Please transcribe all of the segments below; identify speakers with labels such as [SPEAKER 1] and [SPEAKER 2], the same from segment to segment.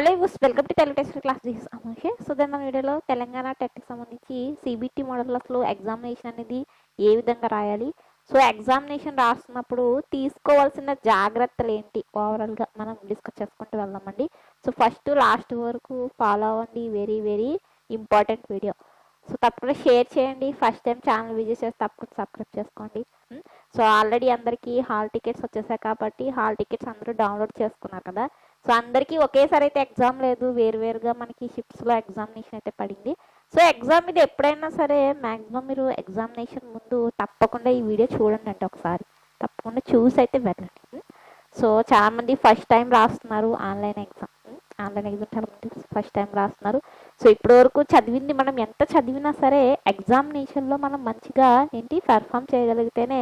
[SPEAKER 1] Hello యూస్ welcome to Telugu test class. This అమోషే. So then మన వీడియోలో తెలంగాణ టెట్కి సంబంధించి సిబిటి మోడల్స్లో ఎగ్జామినేషన్ అనేది ఏ విధంగా రాయాలి, సో ఎగ్జామినేషన్ రాస్తున్నప్పుడు తీసుకోవాల్సిన జాగ్రత్తలు ఏంటి ఓవరాల్గా మనం డిస్కస్ చేసుకుంటూ వెళ్దామండి. సో ఫస్ట్ లాస్ట్ వరకు ఫాలో అవ్వండి, very very important video. So తప్పకుండా షేర్ చేయండి. ఫస్ట్ టైం ఛానల్ విజిట్ చేస్తే తప్పకుండా సబ్స్క్రైబ్ చేసుకోండి. సో ఆల్రెడీ అందరికీ హాల్ టికెట్స్ వచ్చేసాయి కాబట్టి హాల్ టికెట్స్ అందరూ డౌన్లోడ్ చేసుకున్నారు కదా. సో అందరికీ ఒకేసారి అయితే ఎగ్జామ్ లేదు, వేరువేరుగా మనకి షిఫ్ట్స్లో ఎగ్జామినేషన్ అయితే పడింది. సో ఎగ్జామ్ ఇది ఎప్పుడైనా సరే మ్యాక్సిమం మీరు ఎగ్జామినేషన్ ముందు తప్పకుండా ఈ వీడియో చూడండి అంటే ఒకసారి తప్పకుండా చూసి అయితే వెళ్ళండి. సో చాలామంది ఫస్ట్ టైం రాస్తున్నారు ఆన్లైన్ ఎగ్జామ్ చాలామంది ఫస్ట్ టైం రాస్తున్నారు. సో ఇప్పటి వరకు చదివింది మనం ఎంత చదివినా సరే ఎగ్జామినేషన్లో మనం మంచిగా పెర్ఫామ్ చేయగలిగితేనే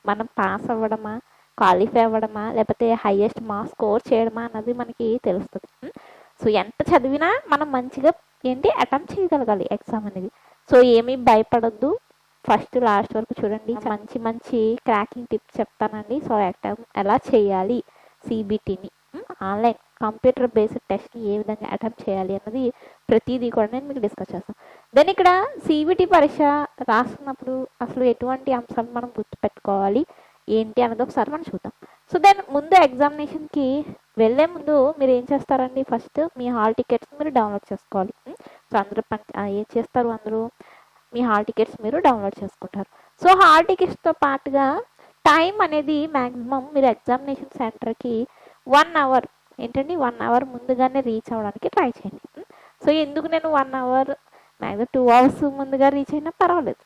[SPEAKER 1] మనం పాస్ అవ్వడమా, క్వాలిఫై అవ్వడమా, లేకపోతే హైయెస్ట్ మార్క్స్ స్కోర్ చేయడమా అన్నది మనకి తెలుస్తుంది. సో ఎంత చదివినా మనం మంచిగా అటెంప్ట్ చేయగలగాలి ఎగ్జామ్ అనేది. సో ఏమీ భయపడొద్దు, ఫస్ట్ లాస్ట్ వరకు చూడండి. మంచి మంచి క్రాకింగ్ టిప్స్ చెప్తానండి. సో అటెంప్ట్ ఎలా చేయాలి, సిబిటిని ఆన్లైన్ కంప్యూటర్ బేస్డ్ టెస్ట్ని ఏ విధంగా అటెంప్ట్ చేయాలి అన్నది ప్రతిదీ కూడా నేను మీకు డిస్కస్ చేస్తాను. దెన్ ఇక్కడ సిబిటి పరీక్ష రాస్తున్నప్పుడు అసలు ఎటువంటి అంశాలు మనం గుర్తుపెట్టుకోవాలి ఏంటి అన్నది ఒకసారి మనం చూద్దాం. సో దెన్ ముందు ఎగ్జామినేషన్కి వెళ్ళే ముందు మీరు ఏం చేస్తారండి, ఫస్ట్ మీ హాల్ టికెట్స్ మీరు డౌన్లోడ్ చేసుకోవాలి. సో అందరూ ఏం చేస్తారు, అందరూ మీ హాల్ టికెట్స్ మీరు డౌన్లోడ్ చేసుకుంటారు. సో హాల్ టికెట్స్తో పాటుగా టైం అనేది మ్యాక్సిమం మీరు ఎగ్జామినేషన్ సెంటర్కి 1 అవర్ 1 అవర్ ముందుగానే రీచ్ అవ్వడానికి ట్రై చేయండి. సో ఎందుకు నేను 1 అవర్ మ్యాక్సిమం 2 అవర్స్ ముందుగా రీచ్ అయినా పర్వాలేదు.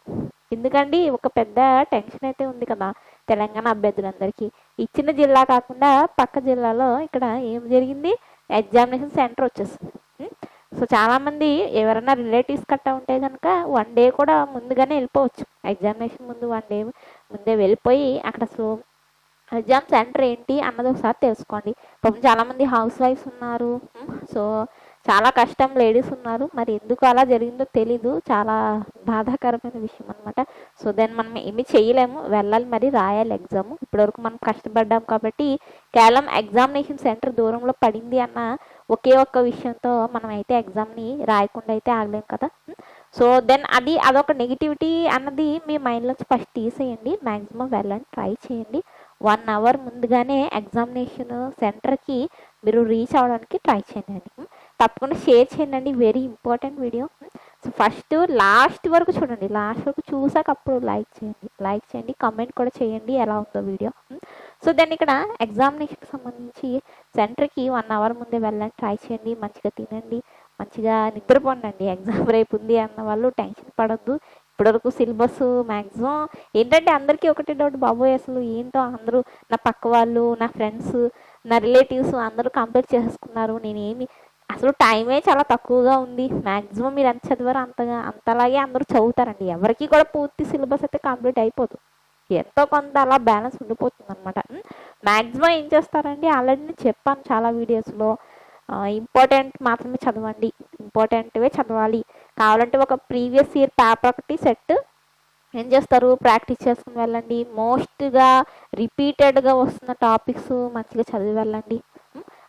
[SPEAKER 1] ఎందుకండి ఒక పెద్ద టెన్షన్ అయితే ఉంది కదా తెలంగాణ అభ్యర్థులందరికీ. ఇచ్చిన జిల్లా కాకుండా పక్క జిల్లాలో ఇక్కడ ఏం జరిగింది, ఎగ్జామినేషన్ సెంటర్ వచ్చేస్తుంది. సో చాలామంది ఎవరైనా రిలేటివ్స్ కట్టా ఉంటే కనుక 1 డే కూడా ముందుగానే వెళ్ళిపోవచ్చు. ఎగ్జామినేషన్ ముందు 1 డే ముందే వెళ్ళిపోయి అక్కడ ఎగ్జామ్ సెంటర్ ఏంటి అన్నది ఒకసారి తెలుసుకోండి. పాపం చాలామంది హౌస్ వైఫ్స్ ఉన్నారు, సో చాలా కష్టం, లేడీస్ ఉన్నారు. మరి ఎందుకు అలా జరిగిందో తెలీదు, చాలా బాధాకరమైన విషయం అనమాట. సో దెన్ మనం ఏమీ చేయలేము, వెళ్ళాలి, మరి రాయాలి ఎగ్జామ్. ఇప్పటివరకు మనం కష్టపడ్డాం కాబట్టి కేవలం ఎగ్జామినేషన్ సెంటర్ దూరంలో పడింది అన్న ఒకే ఒక్క విషయంతో మనం అయితే ఎగ్జామ్ని రాయకుండా అయితే ఆగలేము కదా. సో దెన్ అదొక నెగిటివిటీ అన్నది మీ మైండ్లోంచి ఫస్ట్ తీసేయండి. మ్యాక్సిమం వెళ్ళండి, ట్రై చేయండి. 1 అవర్ ముందుగానే ఎగ్జామినేషన్ సెంటర్కి మీరు రీచ్ అవ్వడానికి ట్రై చేయండి. తప్పకుండా షేర్ చేయండి, very important video. So first last వరకు చూడండి, లాస్ట్ వరకు చూసాక అప్పుడు లైక్ చేయండి, కామెంట్ కూడా చేయండి ఎలా ఉందో వీడియో. సో దాన్ని ఇక్కడ ఎగ్జామినేషన్కి సంబంధించి సెంటర్కి 1 అవర్ ముందే వెళ్ళండి, ట్రై చేయండి. మంచిగా తినండి, మంచిగా నిద్రపోండి. ఎగ్జామ్ రేపు ఉంది అన్న వాళ్ళు టెన్షన్ పడొద్దు. ఇప్పటివరకు సిలబస్ మ్యాక్సిమం అందరికీ ఒకటే డౌట్, బాబోయ్ అసలు ఏంటో అందరూ నా పక్క వాళ్ళు, నా ఫ్రెండ్స్, నా రిలేటివ్స్ అందరూ కంప్లీట్ చేసుకున్నారు, నేనేమి అసలు టైమే చాలా తక్కువగా ఉంది. మ్యాక్సిమం మీరు ఎంత చదివారో అంతలాగే అందరూ చదువుతారండి. ఎవరికి కూడా పూర్తి సిలబస్ అయితే కంప్లీట్ అయిపోదు, ఎంతో కొంత అలా బ్యాలెన్స్ ఉండిపోతుంది అనమాట. మ్యాక్సిమం ఏం చేస్తారండి, ఆల్రెడీ నేను చెప్పాను చాలా వీడియోస్లో, ఇంపార్టెంట్ మాత్రమే చదవండి, ఇంపార్టెంట్వే చదవాలి. కావాలంటే ఒక ప్రీవియస్ ఇయర్ పేపర్ ఒకటి సెట్ ఏం చేస్తారు, ప్రాక్టీస్ చేసుకుని వెళ్ళండి. మోస్ట్గా రిపీటెడ్గా వస్తున్న టాపిక్స్ మంచిగా చదివి వెళ్ళండి,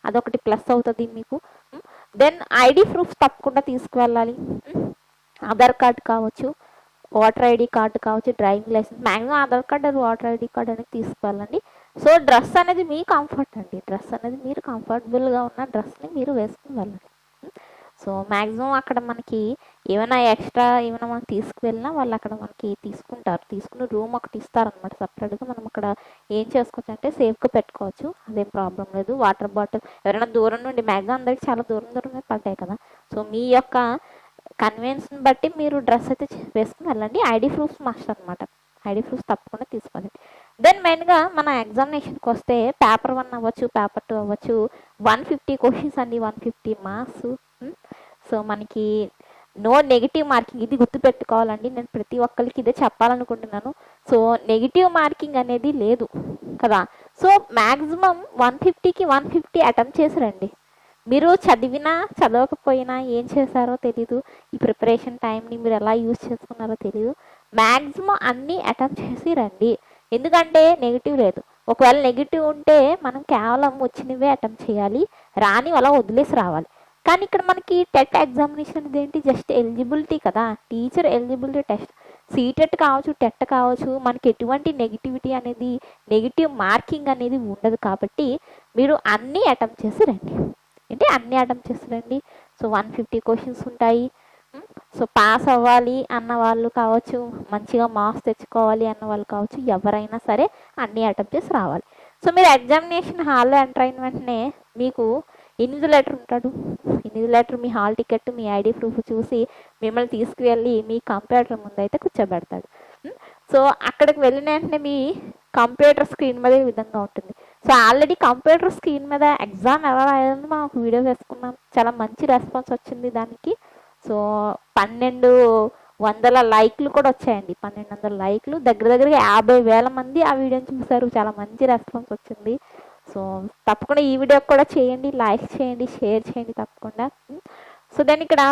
[SPEAKER 1] అదొకటి ప్లస్ అవుతుంది మీకు. దెన్ ఐడి ప్రూఫ్స్ తప్పకుండా తీసుకువెళ్ళాలి. ఆధార్ కార్డు కావచ్చు, ఓటర్ ఐడి కార్డు కావచ్చు, driving licence, maximum Aadhaar card voter ID card అనేది తీసుకువెళ్ళండి. సో డ్రెస్ అనేది మీ కంఫర్ట్ అండి, డ్రెస్ అనేది మీరు కంఫర్టబుల్గా ఉన్న డ్రెస్ని మీరు వేసుకుని వెళ్ళండి. సో మ్యాక్సిమం అక్కడ మనకి ఏమైనా ఎక్స్ట్రా ఏమైనా మనం తీసుకువెళ్ళినా వాళ్ళు అక్కడ మనకి తీసుకుని రూమ్ ఒకటి ఇస్తారనమాట సపరేట్గా. మనం అక్కడ ఏం చేసుకోవచ్చు అంటే సేఫ్గా పెట్టుకోవచ్చు, అదేం ప్రాబ్లం లేదు. వాటర్ బాటిల్ ఎవరైనా దూరం నుండి, మ్యాక్సిమం అందరికి చాలా దూరమే పడ్డాయి కదా. సో మీ యొక్క కన్వీనియన్స్ని బట్టి మీరు డ్రెస్ అయితే వేసుకుని వెళ్ళండి. ఐడి ప్రూఫ్స్ మస్ట్ అనమాట, ఐడి ప్రూఫ్స్ తప్పకుండా తీసుకోండి. దెన్ మెయిన్గా మన ఎగ్జామినేషన్కి వస్తే పేపర్ 1 అవ్వచ్చు, పేపర్ 2 అవ్వచ్చు, 150 క్వశ్చన్స్ అండి, 150 మార్క్స్. సో మనకి నో నెగిటివ్ మార్కింగ్, ఇది గుర్తుపెట్టుకోవాలండి. నేను ప్రతి ఒక్కరికి ఇదే చెప్పాలనుకుంటున్నాను. సో నెగిటివ్ మార్కింగ్ అనేది లేదు కదా. సో మ్యాక్సిమం 150కి 150 అటెంప్ట్ చేసి రండి. మీరు చదివినా చదవకపోయినా ఏం చేశారో తెలీదు, ఈ ప్రిపరేషన్ టైంని మీరు ఎలా యూజ్ చేసుకున్నారో తెలీదు. మ్యాక్సిమం అన్నీ అటెంప్ట్ చేసి రండి, ఎందుకంటే నెగిటివ్ లేదు. ఒకవేళ నెగిటివ్ ఉంటే మనం కేవలం వచ్చినవే అటెంప్ట్ చేయాలి, రాని అలా వదిలేసి రావాలి. కానీ ఇక్కడ మనకి టెట్ ఎగ్జామినేషన్ అనేది ఏంటి, జస్ట్ ఎలిజిబిలిటీ కదా, టీచర్ ఎలిజిబిలిటీ టెస్ట్. సీటెట్ కావచ్చు, టెట్ కావచ్చు, మనకి ఎటువంటి నెగిటివిటీ అనేది, నెగిటివ్ మార్కింగ్ అనేది ఉండదు. కాబట్టి మీరు అన్నీ అటెంప్ట్ చేసి రండి. అంటే అన్నీ అటెంప్ట్ చేసి రండి. సో 150 క్వశ్చన్స్ ఉంటాయి. సో పాస్ అవ్వాలి అన్న వాళ్ళు కావచ్చు, మంచిగా మార్క్స్ తెచ్చుకోవాలి అన్న వాళ్ళు కావచ్చు, ఎవరైనా సరే అన్నీ అటెంప్ట్ చేసి రావాలి. సో మీరు ఎగ్జామినేషన్ హాల్లో ఎంటర్ అయిన వెంటనే మీకు ఇన్విజిలేటర్ ఉంటాడు. ఇన్విజిలేటర్ మీ హాల్ టికెట్, మీ ఐడి ప్రూఫ్ చూసి మిమ్మల్ని తీసుకువెళ్ళి మీ కంప్యూటర్ ముందు అయితే కూర్చోబెడతాడు. సో అక్కడికి వెళ్ళిన వెంటనే మీ కంప్యూటర్ స్క్రీన్ మీద ఈ విధంగా ఉంటుంది. సో ఆల్రెడీ కంప్యూటర్ స్క్రీన్ మీద ఎగ్జామ్ ఎలా రాయాలని మనం ఒక వీడియో వేసుకున్నాం. చాలా మంచి రెస్పాన్స్ వచ్చింది దానికి. సో 1200 లైక్లు కూడా వచ్చాయండి. 1200 లైక్లు, దగ్గరగా 50,000 మంది ఆ వీడియోని చూశారు. చాలా మంచి రెస్పాన్స్ వచ్చింది. సో తప్పకుండా ఈ వీడియో కూడా చేయండి, లైక్ చేయండి, షేర్ చేయండి తప్పకుండా. సో దాన్ని ఇక్కడ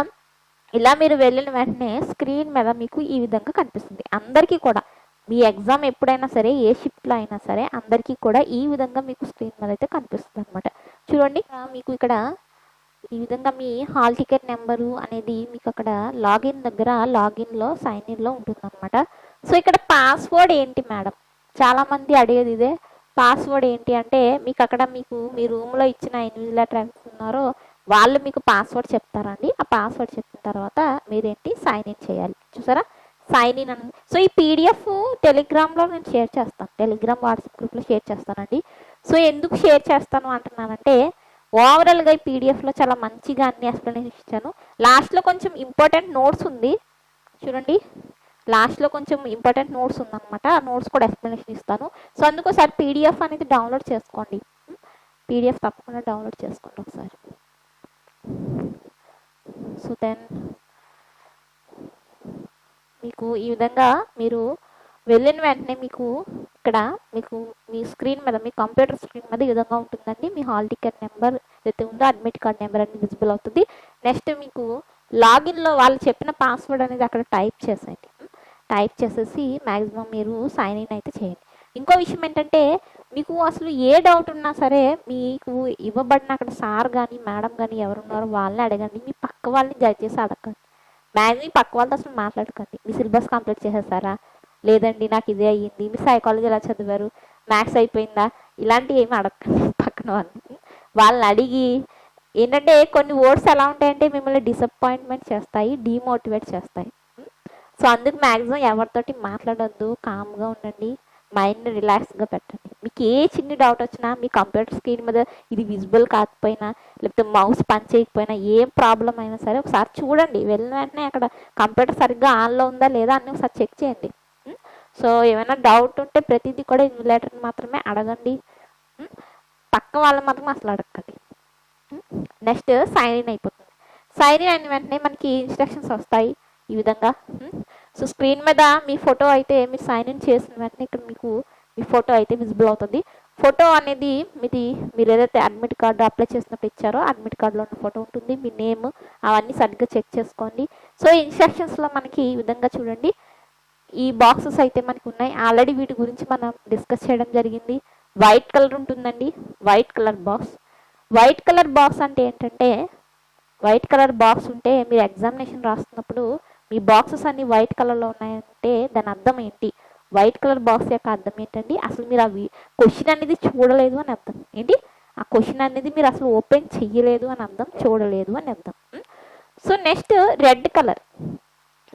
[SPEAKER 1] ఇలా మీరు వెళ్ళిన వెంటనే స్క్రీన్ మీద మీకు ఈ విధంగా కనిపిస్తుంది. అందరికీ కూడా మీ ఎగ్జామ్ ఎప్పుడైనా సరే, ఏ షిఫ్ట్లో అయినా సరే, అందరికీ కూడా ఈ విధంగా మీకు స్క్రీన్ మీద అయితే కనిపిస్తుంది అనమాట. చూడండి, మీకు ఇక్కడ ఈ విధంగా మీ హాల్ టికెట్ నెంబరు అనేది మీకు అక్కడ లాగిన్ దగ్గర, లాగిన్లో సైన్ ఇన్లో ఉంటుందన్నమాట. సో ఇక్కడ పాస్వర్డ్ ఏంటి మేడం, చాలామంది అడిగేది ఇదే. పాస్వర్డ్ ఏంటి అంటే మీకు అక్కడ మీకు మీ రూమ్లో ఇచ్చిన ఇన్విజిలేటర్ ఎంత ఉన్నారో వాళ్ళు మీకు పాస్వర్డ్ చెప్తారండి. ఆ పాస్వర్డ్ చెప్పిన తర్వాత మీరేంటి సైన్ ఇన్ చేయాలి. చూసారా, సైన్ ఇన్ అని. సో ఈ పీడిఎఫ్ టెలిగ్రామ్లో నేను షేర్ చేస్తాను, టెలిగ్రామ్ వాట్సాప్ గ్రూప్లో షేర్ చేస్తానండి. సో ఎందుకు షేర్ చేస్తాను అంటున్నానంటే, ఓవరాల్గా ఈ పీడిఎఫ్లో చాలా మంచిగా అన్ని ఎక్స్ప్లెనేషన్ ఇచ్చాను. లాస్ట్లో కొంచెం ఇంపార్టెంట్ నోట్స్ ఉంది చూడండి, లాస్ట్లో కొంచెం ఇంపార్టెంట్ నోట్స్ ఉందన్నమాట. ఆ నోట్స్ కూడా ఎక్స్ప్లెనేషన్ ఇస్తాను. సో అందుకోసారి పీడిఎఫ్ అనేది డౌన్లోడ్ చేసుకోండి. పీడిఎఫ్ తప్పకుండా డౌన్లోడ్ చేసుకోండి ఒకసారి. సో దెన్ మీకు ఈ విధంగా మీరు వెళ్ళిన వెంటనే మీకు ఇక్కడ మీకు మీ స్క్రీన్ మీద, మీ కంప్యూటర్ స్క్రీన్ మీద ఈ విధంగా ఉంటుందండి. మీ హాల్ టికెట్ నెంబర్ ఏదైతే ఉందో, అడ్మిట్ కార్డ్ నెంబర్ అనేది విజిబుల్ అవుతుంది. నెక్స్ట్ మీకు లాగిన్లో వాళ్ళు చెప్పిన పాస్వర్డ్ అనేది అక్కడ టైప్ చేసేయండి. టైప్ చేసేసి మ్యాక్సిమం మీరు సైన్ ఇన్ అయితే చేయండి. ఇంకో విషయం ఏంటంటే, మీకు అసలు ఏ డౌట్ ఉన్నా సరే మీకు ఇవ్వబడిన అక్కడ సార్ కానీ మేడం కానీ ఎవరున్నారో వాళ్ళని అడగండి. మీ పక్క వాళ్ళని జడ్జ్ చేసి అడగండి. మ్యాక్సిమం పక్క వాళ్ళతో అసలు మాట్లాడకండి. మీ సిలబస్ కంప్లీట్ చేసేసారా, లేదండి నాకు ఇదే అయ్యింది, మీ సైకాలజీ ఎలా చదివారు, మ్యాథ్స్ అయిపోయిందా, ఇలాంటివి ఏమి అడగండి పక్కన వాళ్ళని అడిగి. ఏంటంటే కొన్ని వర్డ్స్ ఎలా ఉంటాయంటే మిమ్మల్ని డిసప్పాయింట్మెంట్ చేస్తాయి, డిమోటివేట్ చేస్తాయి. సో అందుకు మ్యాక్సిమం ఎవరితోటి మాట్లాడొద్దు, కామ్గా ఉండండి, మైండ్ని రిలాక్స్గా పెట్టండి. మీకు ఏ చిన్న డౌట్ వచ్చినా మీ కంప్యూటర్ స్క్రీన్ మీద ఇది విజిబుల్ కాకపోయినా, లేకపోతే మౌస్ పని చేయకపోయినా, ఏ ప్రాబ్లం అయినా సరే ఒకసారి చూడండి. వెళ్ళిన వెంటనే అక్కడ కంప్యూటర్ సరిగ్గా ఆన్లో ఉందా లేదా అని ఒకసారి చెక్ చేయండి. సో ఏమైనా డౌట్ ఉంటే ప్రతిదీ కూడా ఇన్విజిలేటర్ని మాత్రమే అడగండి, పక్క వాళ్ళని మాత్రం అసలు అడగండి. నెక్స్ట్ సైన్ ఇన్ అయిపోతుంది. సైన్ ఇన్ అయిన వెంటనే మనకి ఇన్స్ట్రక్షన్స్ వస్తాయి ఈ విధంగా. సో స్క్రీన్ మీద మీ ఫోటో అయితే, మీరు సైన్ ఇన్ చేసిన వెంటనే ఇక్కడ మీకు మీ ఫోటో అయితే విజిబుల్ అవుతుంది. ఫోటో అనేది మీరు ఏదైతే అడ్మిట్ కార్డు అప్లై చేసినప్పుడు ఇచ్చారో అడ్మిట్ కార్డులో ఉన్న ఫోటో ఉంటుంది. మీ నేమ్ అవన్నీ సరిగ్గా చెక్ చేసుకోండి. సో ఇన్స్ట్రక్షన్స్లో మనకి ఈ విధంగా చూడండి, ఈ బాక్సెస్ అయితే మనకు ఉన్నాయి. ఆల్రెడీ వీటి గురించి మనం డిస్కస్ చేయడం జరిగింది. వైట్ కలర్ ఉంటుందండి, white colour box. White colour box అంటే ఏంటంటే, వైట్ కలర్ బాక్స్ ఉంటే మీరు ఎగ్జామినేషన్ రాస్తున్నప్పుడు మీ బాక్సెస్ అన్ని వైట్ కలర్లో ఉన్నాయంటే దాని అర్థం ఏంటి, వైట్ కలర్ బాక్స్ యొక్క అర్థం ఏంటండి, అసలు మీరు అవి క్వశ్చన్ అనేది చూడలేదు అని అర్థం. ఏంటి, ఆ క్వశ్చన్ అనేది మీరు అసలు ఓపెన్ చెయ్యలేదు అని అర్థం, చూడలేదు అని అర్థం. So next red colour,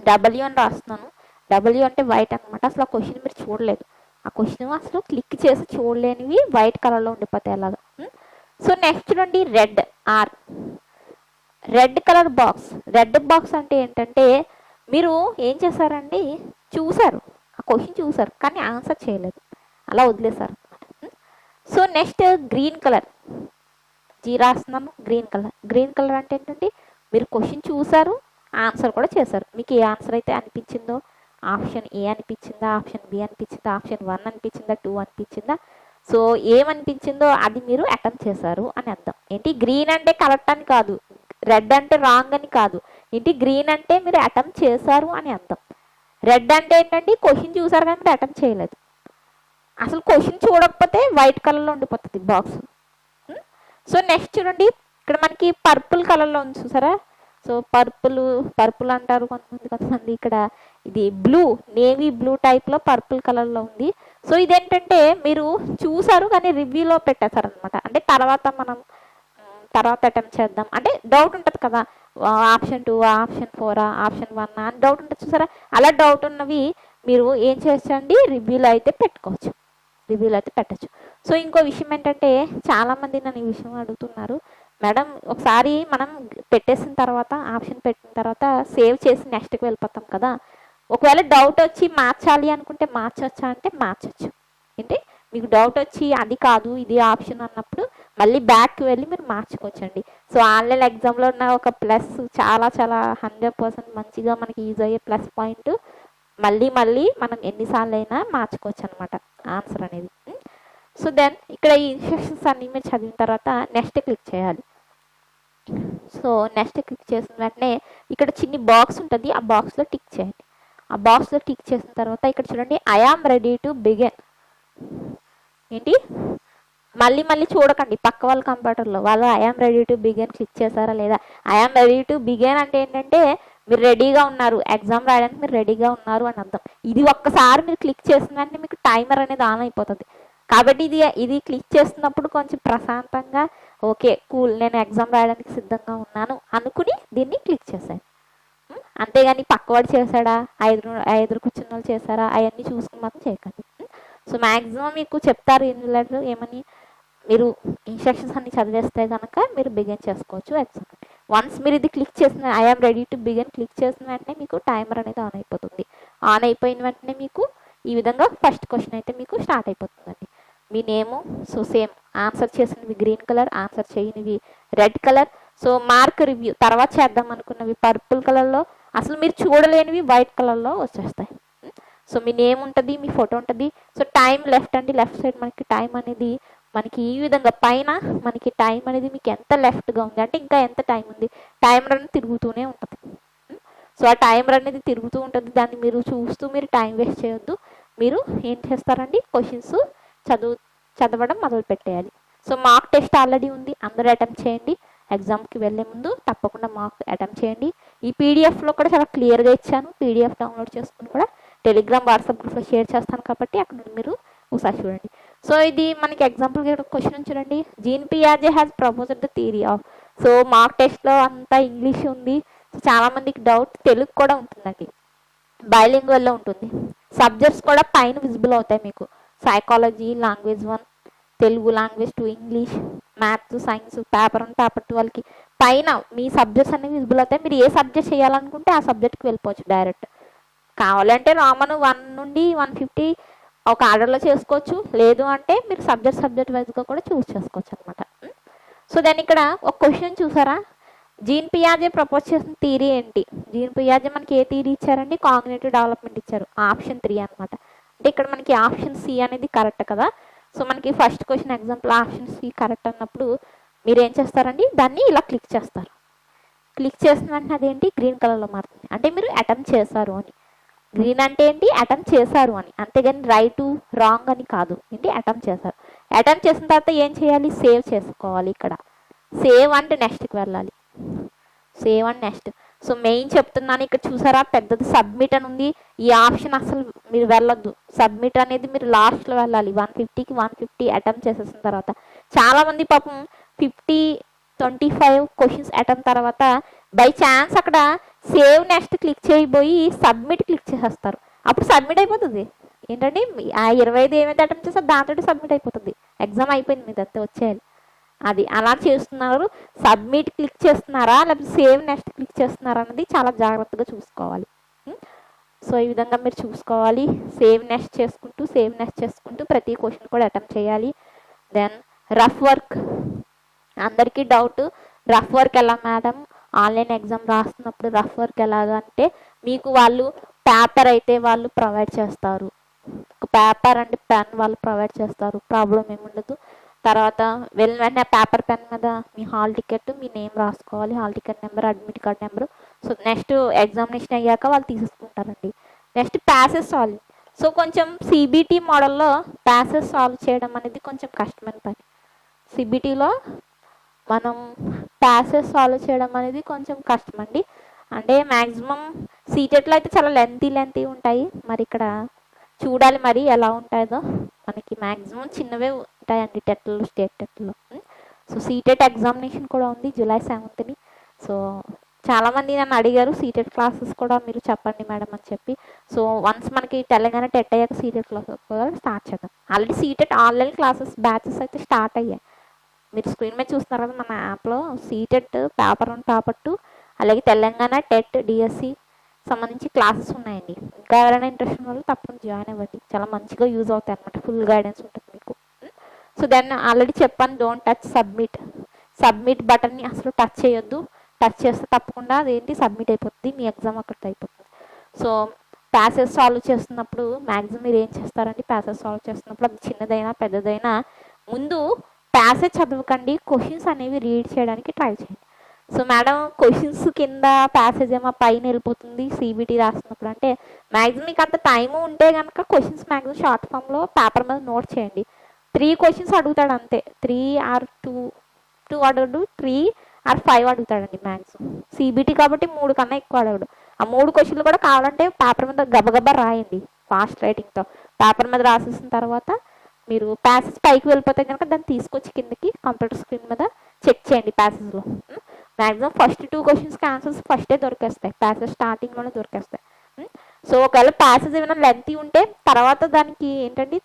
[SPEAKER 1] W అని రాస్తున్నాను. డబ్ల్యూ అంటే వైట్ అనమాట. అసలు ఆ క్వశ్చన్ మీరు చూడలేదు, ఆ క్వశ్చన్ అసలు క్లిక్ చేసి చూడలేనివి వైట్ కలర్లో ఉండిపోతాయి అలాగా. సో నెక్స్ట్ నుండి red or, red colour box. Red box అంటే ఏంటంటే, మీరు ఏం చేశారండి, చూసారు, ఆ క్వశ్చన్ చూసారు కానీ ఆన్సర్ చేయలేదు, అలా వదిలేశారు అనమాట. So next green colour, G రాస్తున్నాము, గ్రీన్ కలర్. గ్రీన్ కలర్ అంటే ఏంటంటే, మీరు క్వశ్చన్ చూసారు, ఆన్సర్ కూడా చేశారు. మీకు ఏ ఆన్సర్ అయితే అనిపించిందో, ఆప్షన్ ఏ అనిపించిందా, ఆప్షన్ బి అనిపించిందా, ఆప్షన్ 1 అనిపించిందా, 2 అనిపించిందా, సో ఏమనిపించిందో అది మీరు అటెంప్ట్ చేశారు అని అర్థం. ఏంటి, గ్రీన్ అంటే కరెక్ట్ అని కాదు, రెడ్ అంటే రాంగ్ అని కాదు. ఏంటి, గ్రీన్ అంటే మీరు అటెంప్ట్ చేశారు అని అర్థం. రెడ్ అంటే ఏంటంటే క్వశ్చన్ చూసారు కానీ మీరు అటెంప్ట్ చేయలేదు. అసలు క్వశ్చన్ చూడకపోతే వైట్ కలర్లో ఉండిపోతుంది బాక్స్. సో నెక్స్ట్ చూడండి ఇక్కడ మనకి పర్పుల్ కలర్లో ఉంది చూసారా. సో పర్పుల్ అంటారు కొంతమంది. ఇక్కడ ఇది బ్లూ, నేవీ బ్లూ టైప్లో పర్పుల్ కలర్లో ఉంది. సో ఇదేంటంటే మీరు చూసారు కానీ రివ్యూలో పెట్టేశారు అనమాట. అంటే తర్వాత అటెంప్ట్ చేద్దాం అంటే డౌట్ ఉంటుంది కదా, ఆప్షన్ 2, ఆప్షన్ 4, ఆప్షన్ 1 అని డౌట్ ఉంటుంది చూసారా. అలా డౌట్ ఉన్నవి మీరు ఏం చేయొచ్చండి, రివ్యూలో అయితే పెట్టుకోవచ్చు, రివ్యూలో అయితే పెట్టచ్చు. సో ఇంకో విషయం ఏంటంటే చాలామంది నన్ను ఈ విషయం అడుగుతున్నారు, మేడం ఒకసారి మనం పెట్టేసిన తర్వాత ఆప్షన్ పెట్టిన తర్వాత సేవ్ చేసి నెక్స్ట్కి వెళ్ళిపోతాం కదా, ఒకవేళ డౌట్ వచ్చి మార్చాలి అనుకుంటే మార్చొచ్చా అంటే మార్చొచ్చు. అంటే మీకు డౌట్ వచ్చి అది కాదు ఇది ఆప్షన్ అన్నప్పుడు మళ్ళీ బ్యాక్కి వెళ్ళి మీరు మార్చుకోవచ్చండి. సో ఆన్లైన్ ఎగ్జామ్లో ఉన్న ఒక ప్లస్ చాలా 100% మంచిగా మనకి యూజ్ అయ్యే ప్లస్ పాయింట్, మళ్ళీ మనం ఎన్నిసార్లు అయినా మార్చుకోవచ్చు అనమాట ఆన్సర్ అనేది. సో దెన్ ఇక్కడ ఈ ఇన్స్ట్రక్షన్స్ అన్నీ మీరు చదివిన తర్వాత నెక్స్ట్ క్లిక్ చేయాలి. సో నెక్స్ట్ క్లిక్ చేసిన వెంటనే ఇక్కడ చిన్ని బాక్స్ ఉంటుంది, ఆ బాక్స్లో టిక్ చేయండి. ఆ బాక్స్లో టిక్ చేసిన తర్వాత ఇక్కడ చూడండి I am ready to begin. ఏంటి మళ్ళీ చూడకండి పక్క వాళ్ళ కంప్యూటర్లో, వాళ్ళు I am ready to begin click చేశారా లేదా. I am ready to begin అంటే ఏంటంటే మీరు రెడీగా ఉన్నారు, ఎగ్జామ్ రాయడానికి మీరు రెడీగా ఉన్నారు అని అర్థం. ఇది ఒక్కసారి మీరు క్లిక్ చేసిన వెంటనే మీకు టైమర్ అనేది ఆన్ అయిపోతుంది. కాబట్టి ఇది క్లిక్ చేస్తున్నప్పుడు కొంచెం ప్రశాంతంగా ఓకే కూల్ నేను ఎగ్జామ్ రాయడానికి సిద్ధంగా ఉన్నాను అనుకుని దీన్ని క్లిక్ చేశాను. అంతేగాని పక్కవాడు చేశాడా, ఐదుగురు కూర్చున్న వాళ్ళు చేశారా అవన్నీ చూసుకుని మాత్రం చేయకండి. సో మ్యాక్సిమం మీకు చెప్తారు ఇన్విజిలేటర్ ఏమని, మీరు ఇన్స్ట్రక్షన్స్ అన్ని చదివేస్తే కనుక మీరు బిగిన్ చేసుకోవచ్చు ఎగ్జామ్. వన్స్ మీరు ఇది క్లిక్ చేసిన I am ready to begin click చేసిన వెంటనే మీకు టైమర్ అనేది ఆన్ అయిపోతుంది. ఆన్ అయిపోయిన వెంటనే మీకు ఈ విధంగా ఫస్ట్ క్వశ్చన్ అయితే మీకు స్టార్ట్ అయిపోతుందండి. మీ నేము, సో సేమ్ ఆన్సర్ చేసినవి గ్రీన్ కలర్, ఆన్సర్ చేయనివి red colour. So mark review తర్వాత చేద్దాం అనుకున్నవి పర్పుల్ కలర్లో, అసలు మీరు చూడలేనివి వైట్ కలర్లో వచ్చేస్తాయి. సో మీ నేమ్ ఉంటుంది, మీ ఫోటో ఉంటుంది. సో టైం లెఫ్ట్ సైడ్ మనకి టైం అనేది మనకి ఈ విధంగా పైన మనకి టైం అనేది మీకు ఎంత లెఫ్ట్గా ఉంది అంటే ఇంకా ఎంత టైం ఉంది, టైమర్ అనేది తిరుగుతూనే ఉంటుంది. సో ఆ టైమర్ అనేది తిరుగుతూ ఉంటుంది, దాన్ని మీరు చూస్తూ మీరు టైం వేస్ట్ చేయొద్దు. మీరు ఏం చేస్తారండి క్వశ్చన్స్ చదవడం మొదలు పెట్టేయాలి. సో మార్క్ టెస్ట్ ఆల్రెడీ ఉంది, అందరూ అటెంప్ట్ చేయండి. ఎగ్జామ్కి వెళ్ళే ముందు తప్పకుండా మార్క్ అటెంప్ట్ చేయండి. ఈ పీడిఎఫ్లో కూడా చాలా క్లియర్గా ఇచ్చాను, పీడిఎఫ్ డౌన్లోడ్ చేసుకుని కూడా టెలిగ్రామ్ వాట్సాప్ గ్రూప్లో షేర్ చేస్తాను కాబట్టి అక్కడ నుండి మీరు ఒకసారి చూడండి. సో ఇది మనకి ఎగ్జాంపుల్ క్వశ్చన్ చూడండి, జీన్ పియాజే has proposed the theory of. So mark టెస్ట్లో అంతా ఇంగ్లీష్ ఉంది, చాలామందికి డౌట్ తెలుగు కూడా ఉంటుందండి, బైలింగ్వల్లో ఉంటుంది. సబ్జెక్ట్స్ కూడా పైన విజిబుల్ అవుతాయి మీకు, psychology language 1, Telugu language 2, English, maths, science paper 1, paper 2 వాళ్ళకి పైన మీ సబ్జెక్ట్స్ అనేవి విజిబుల్ అవుతాయి. మీరు ఏ సబ్జెక్ట్ చేయాలనుకుంటే ఆ సబ్జెక్ట్కి వెళ్ళిపోవచ్చు డైరెక్ట్. కావాలంటే రామన్ 1 నుండి 150 ఒక ఆర్డర్లో చేసుకోవచ్చు, లేదు అంటే మీరు సబ్జెక్ట్ వైజ్గా కూడా చూస్ చేసుకోవచ్చు అనమాట. సో దాన్ని ఇక్కడ ఒక క్వశ్చన్ చూసారా, జీన్ పియాజే ప్రపోజ్ చేసిన థియరీ ఏంటి. జీన్ పియాజే మనకి ఏ థియరీ ఇచ్చారండి, కాగ్నిటివ్ డెవలప్మెంట్ ఇచ్చారు, ఆప్షన్ 3 అనమాట. అంటే ఇక్కడ మనకి ఆప్షన్ సి అనేది కరెక్ట్ కదా. సో మనకి first question example option C correct అన్నప్పుడు మీరు ఏం చేస్తారండి, దాన్ని ఇలా క్లిక్ చేస్తారు. క్లిక్ చేసిన వెంటనే అదేంటి గ్రీన్ కలర్లో మారుతుంది, అంటే మీరు అటెంప్ట్ చేశారు అని. గ్రీన్ అంటే ఏంటి, అటెంప్ట్ చేశారు అని, అంతేగాని రైట్ రాంగ్ అని కాదు, ఏంటి అటెంప్ట్ చేశారు. అటెంప్ట్ చేసిన తర్వాత ఏం చేయాలి, సేవ్ చేసుకోవాలి. ఇక్కడ సేవ్ అంటే నెక్స్ట్కి వెళ్ళాలి, save and next. So main చెప్తున్నాను, ఇక్కడ చూసారా పెద్దది సబ్మిట్ అని ఉంది, ఈ ఆప్షన్ అసలు మీరు వెళ్ళొద్దు. సబ్మిట్ అనేది మీరు లాస్ట్లో వెళ్ళాలి, 150కి 150 అటెంప్ట్ చేసేసిన తర్వాత. చాలామంది పాపం 25 క్వశ్చన్స్ అటెంప్ట్ తర్వాత బై ఛాన్స్ అక్కడ సేవ్ నెక్స్ట్ క్లిక్ చేయబోయి సబ్మిట్ క్లిక్ చేసేస్తారు, అప్పుడు సబ్మిట్ అయిపోతుంది. ఏంటండి ఆ 25 ఏమైతే అటెంప్ట్ చేస్తారు దాంతో సబ్మిట్ అయిపోతుంది, ఎగ్జామ్ అయిపోయింది మీద అంతే వచ్చేయాలి. అది అలా చేస్తున్నారు, సబ్మిట్ క్లిక్ చేస్తున్నారా లేకపోతే సేవ్ నెక్స్ట్ క్లిక్ చేస్తున్నారా అన్నది చాలా జాగ్రత్తగా చూసుకోవాలి. సో ఈ విధంగా మీరు చూసుకోవాలి, సేవ్ నెక్స్ట్ చేసుకుంటూ ప్రతి క్వశ్చన్ కూడా అటెంప్ట్ చేయాలి. దెన్ రఫ్ వర్క్, అందరికీ డౌట్ రఫ్ వర్క్ ఎలా మేడం, ఆన్లైన్ ఎగ్జామ్ రాస్తున్నప్పుడు రఫ్ వర్క్ ఎలాగంటే మీకు వాళ్ళు పేపర్ అయితే వాళ్ళు ప్రొవైడ్ చేస్తారు, పేపర్ అండ్ పెన్ వాళ్ళు ప్రొవైడ్ చేస్తారు, ప్రాబ్లం ఏముండదు. తర్వాత వెళ్ళిన వెంటనే పేపర్ పెన్ మీద మీ హాల్ టికెట్, మీ నేమ్ రాసుకోవాలి, hall ticket number, admit card number. So next examination అయ్యాక వాళ్ళు తీసేసుకుంటారండి. Next passes solve. సో కొంచెం సిబిటి మోడల్లో ప్యాసెస్ సాల్వ్ చేయడం అనేది కొంచెం కష్టమైన పని. సిబిటీలో మనం ప్యాసేజ్ సాల్వ్ చేయడం అనేది కొంచెం కష్టం అండి. అంటే మ్యాక్సిమం సీటెట్లో అయితే చాలా లెంతీ ఉంటాయి. మరి ఇక్కడ చూడాలి మరి ఎలా ఉంటుందో. మనకి మ్యాక్సిమం చిన్నవే ఉంటాయండి టెట్లో, స్టేట్ టెట్లో. సో సీటెట్ ఎగ్జామినేషన్ కూడా ఉంది జూలై 7th. సో చాలామంది నన్ను అడిగారు సీటెట్ క్లాసెస్ కూడా మీరు చెప్పండి మేడం అని చెప్పి. సో వన్స్ మనకి తెలంగాణ టెట్ అయ్యాక సీటెట్ క్లాసెస్ కూడా స్టార్ట్ చేద్దాం. Already CTET online classes batches అయితే స్టార్ట్ అయ్యాయి. మీరు స్క్రీన్ మీద చూస్తున్నారు కదా మన యాప్లో సీటెట్ పేపర్ 1 పేపర్ 2 అలాగే తెలంగాణ టెట్ డిఎస్సి సంబంధించి క్లాసెస్ ఉన్నాయండి. ఇంకా ఎవరైనా ఇంట్రెస్ట్ ఉన్న వాళ్ళు తప్పకుండా జాయిన్ అవ్వండి. చాలా మంచిగా యూజ్ అవుతాయి అనమాట. ఫుల్ గైడెన్స్ ఉంటుంది మీకు. సో దెన్ ఆల్రెడీ చెప్పాను డోంట్ టచ్ సబ్మిట్ బటన్ని అసలు టచ్ చేయొద్దు. టచ్ చేస్తే తప్పకుండా అదేంటి సబ్మిట్ అయిపోతుంది, మీ ఎగ్జామ్ అక్కడితో అయిపోతుంది. సో ప్యాసేజ్ సాల్వ్ చేస్తున్నప్పుడు మ్యాక్సిమం మీరు ఏం చేస్తారండి, ప్యాసేజ్ సాల్వ్ చేస్తున్నప్పుడు అది చిన్నదైనా పెద్దదైనా ముందు ప్యాసేజ్ చదవకండి, క్వశ్చన్స్ అనేవి రీడ్ చేయడానికి ట్రై చేయండి. సో మేడం క్వశ్చన్స్ కింద ప్యాసేజ్ ఏమో పైన వెళ్ళిపోతుంది సిబిటి రాస్తున్నప్పుడు అంటే మ్యాక్సిమం మీకు అంత టైము ఉంటే కనుక క్వశ్చన్స్ మ్యాక్సిమం షార్ట్ ఫామ్లో పేపర్ మీద నోట్ చేయండి. 3 క్వశ్చన్స్ అడుగుతాడు అంతే. 3 or 2 అడగడు, 3 or 5 అడుగుతాడండి మ్యాక్సిమం. సిబిటి కాబట్టి 3 కన్నా ఎక్కువ అడగడు. ఆ 3 క్వశ్చన్లు కూడా కావాలంటే పేపర్ మీద గబగబా రాయండి ఫాస్ట్ రైటింగ్తో. పేపర్ మీద రాసేసిన తర్వాత మీరు ప్యాసేజ్ పైకి వెళ్ళిపోతే కనుక దాన్ని తీసుకొచ్చి కిందకి కంప్యూటర్ స్క్రీన్ మీద చెక్ చేయండి ప్యాసేజ్లో. మ్యాక్సిమం ఫస్ట్ 2 క్వశ్చన్స్కి ఆన్సర్స్ ఫస్టే దొరికేస్తాయి, ప్యాసేజ్ స్టార్టింగ్లోనే దొరికేస్తాయి. సో ఒకవేళ ప్యాసేజ్ ఏమైనా లెంతీ ఉంటే తర్వాత దానికి ఏంటంటే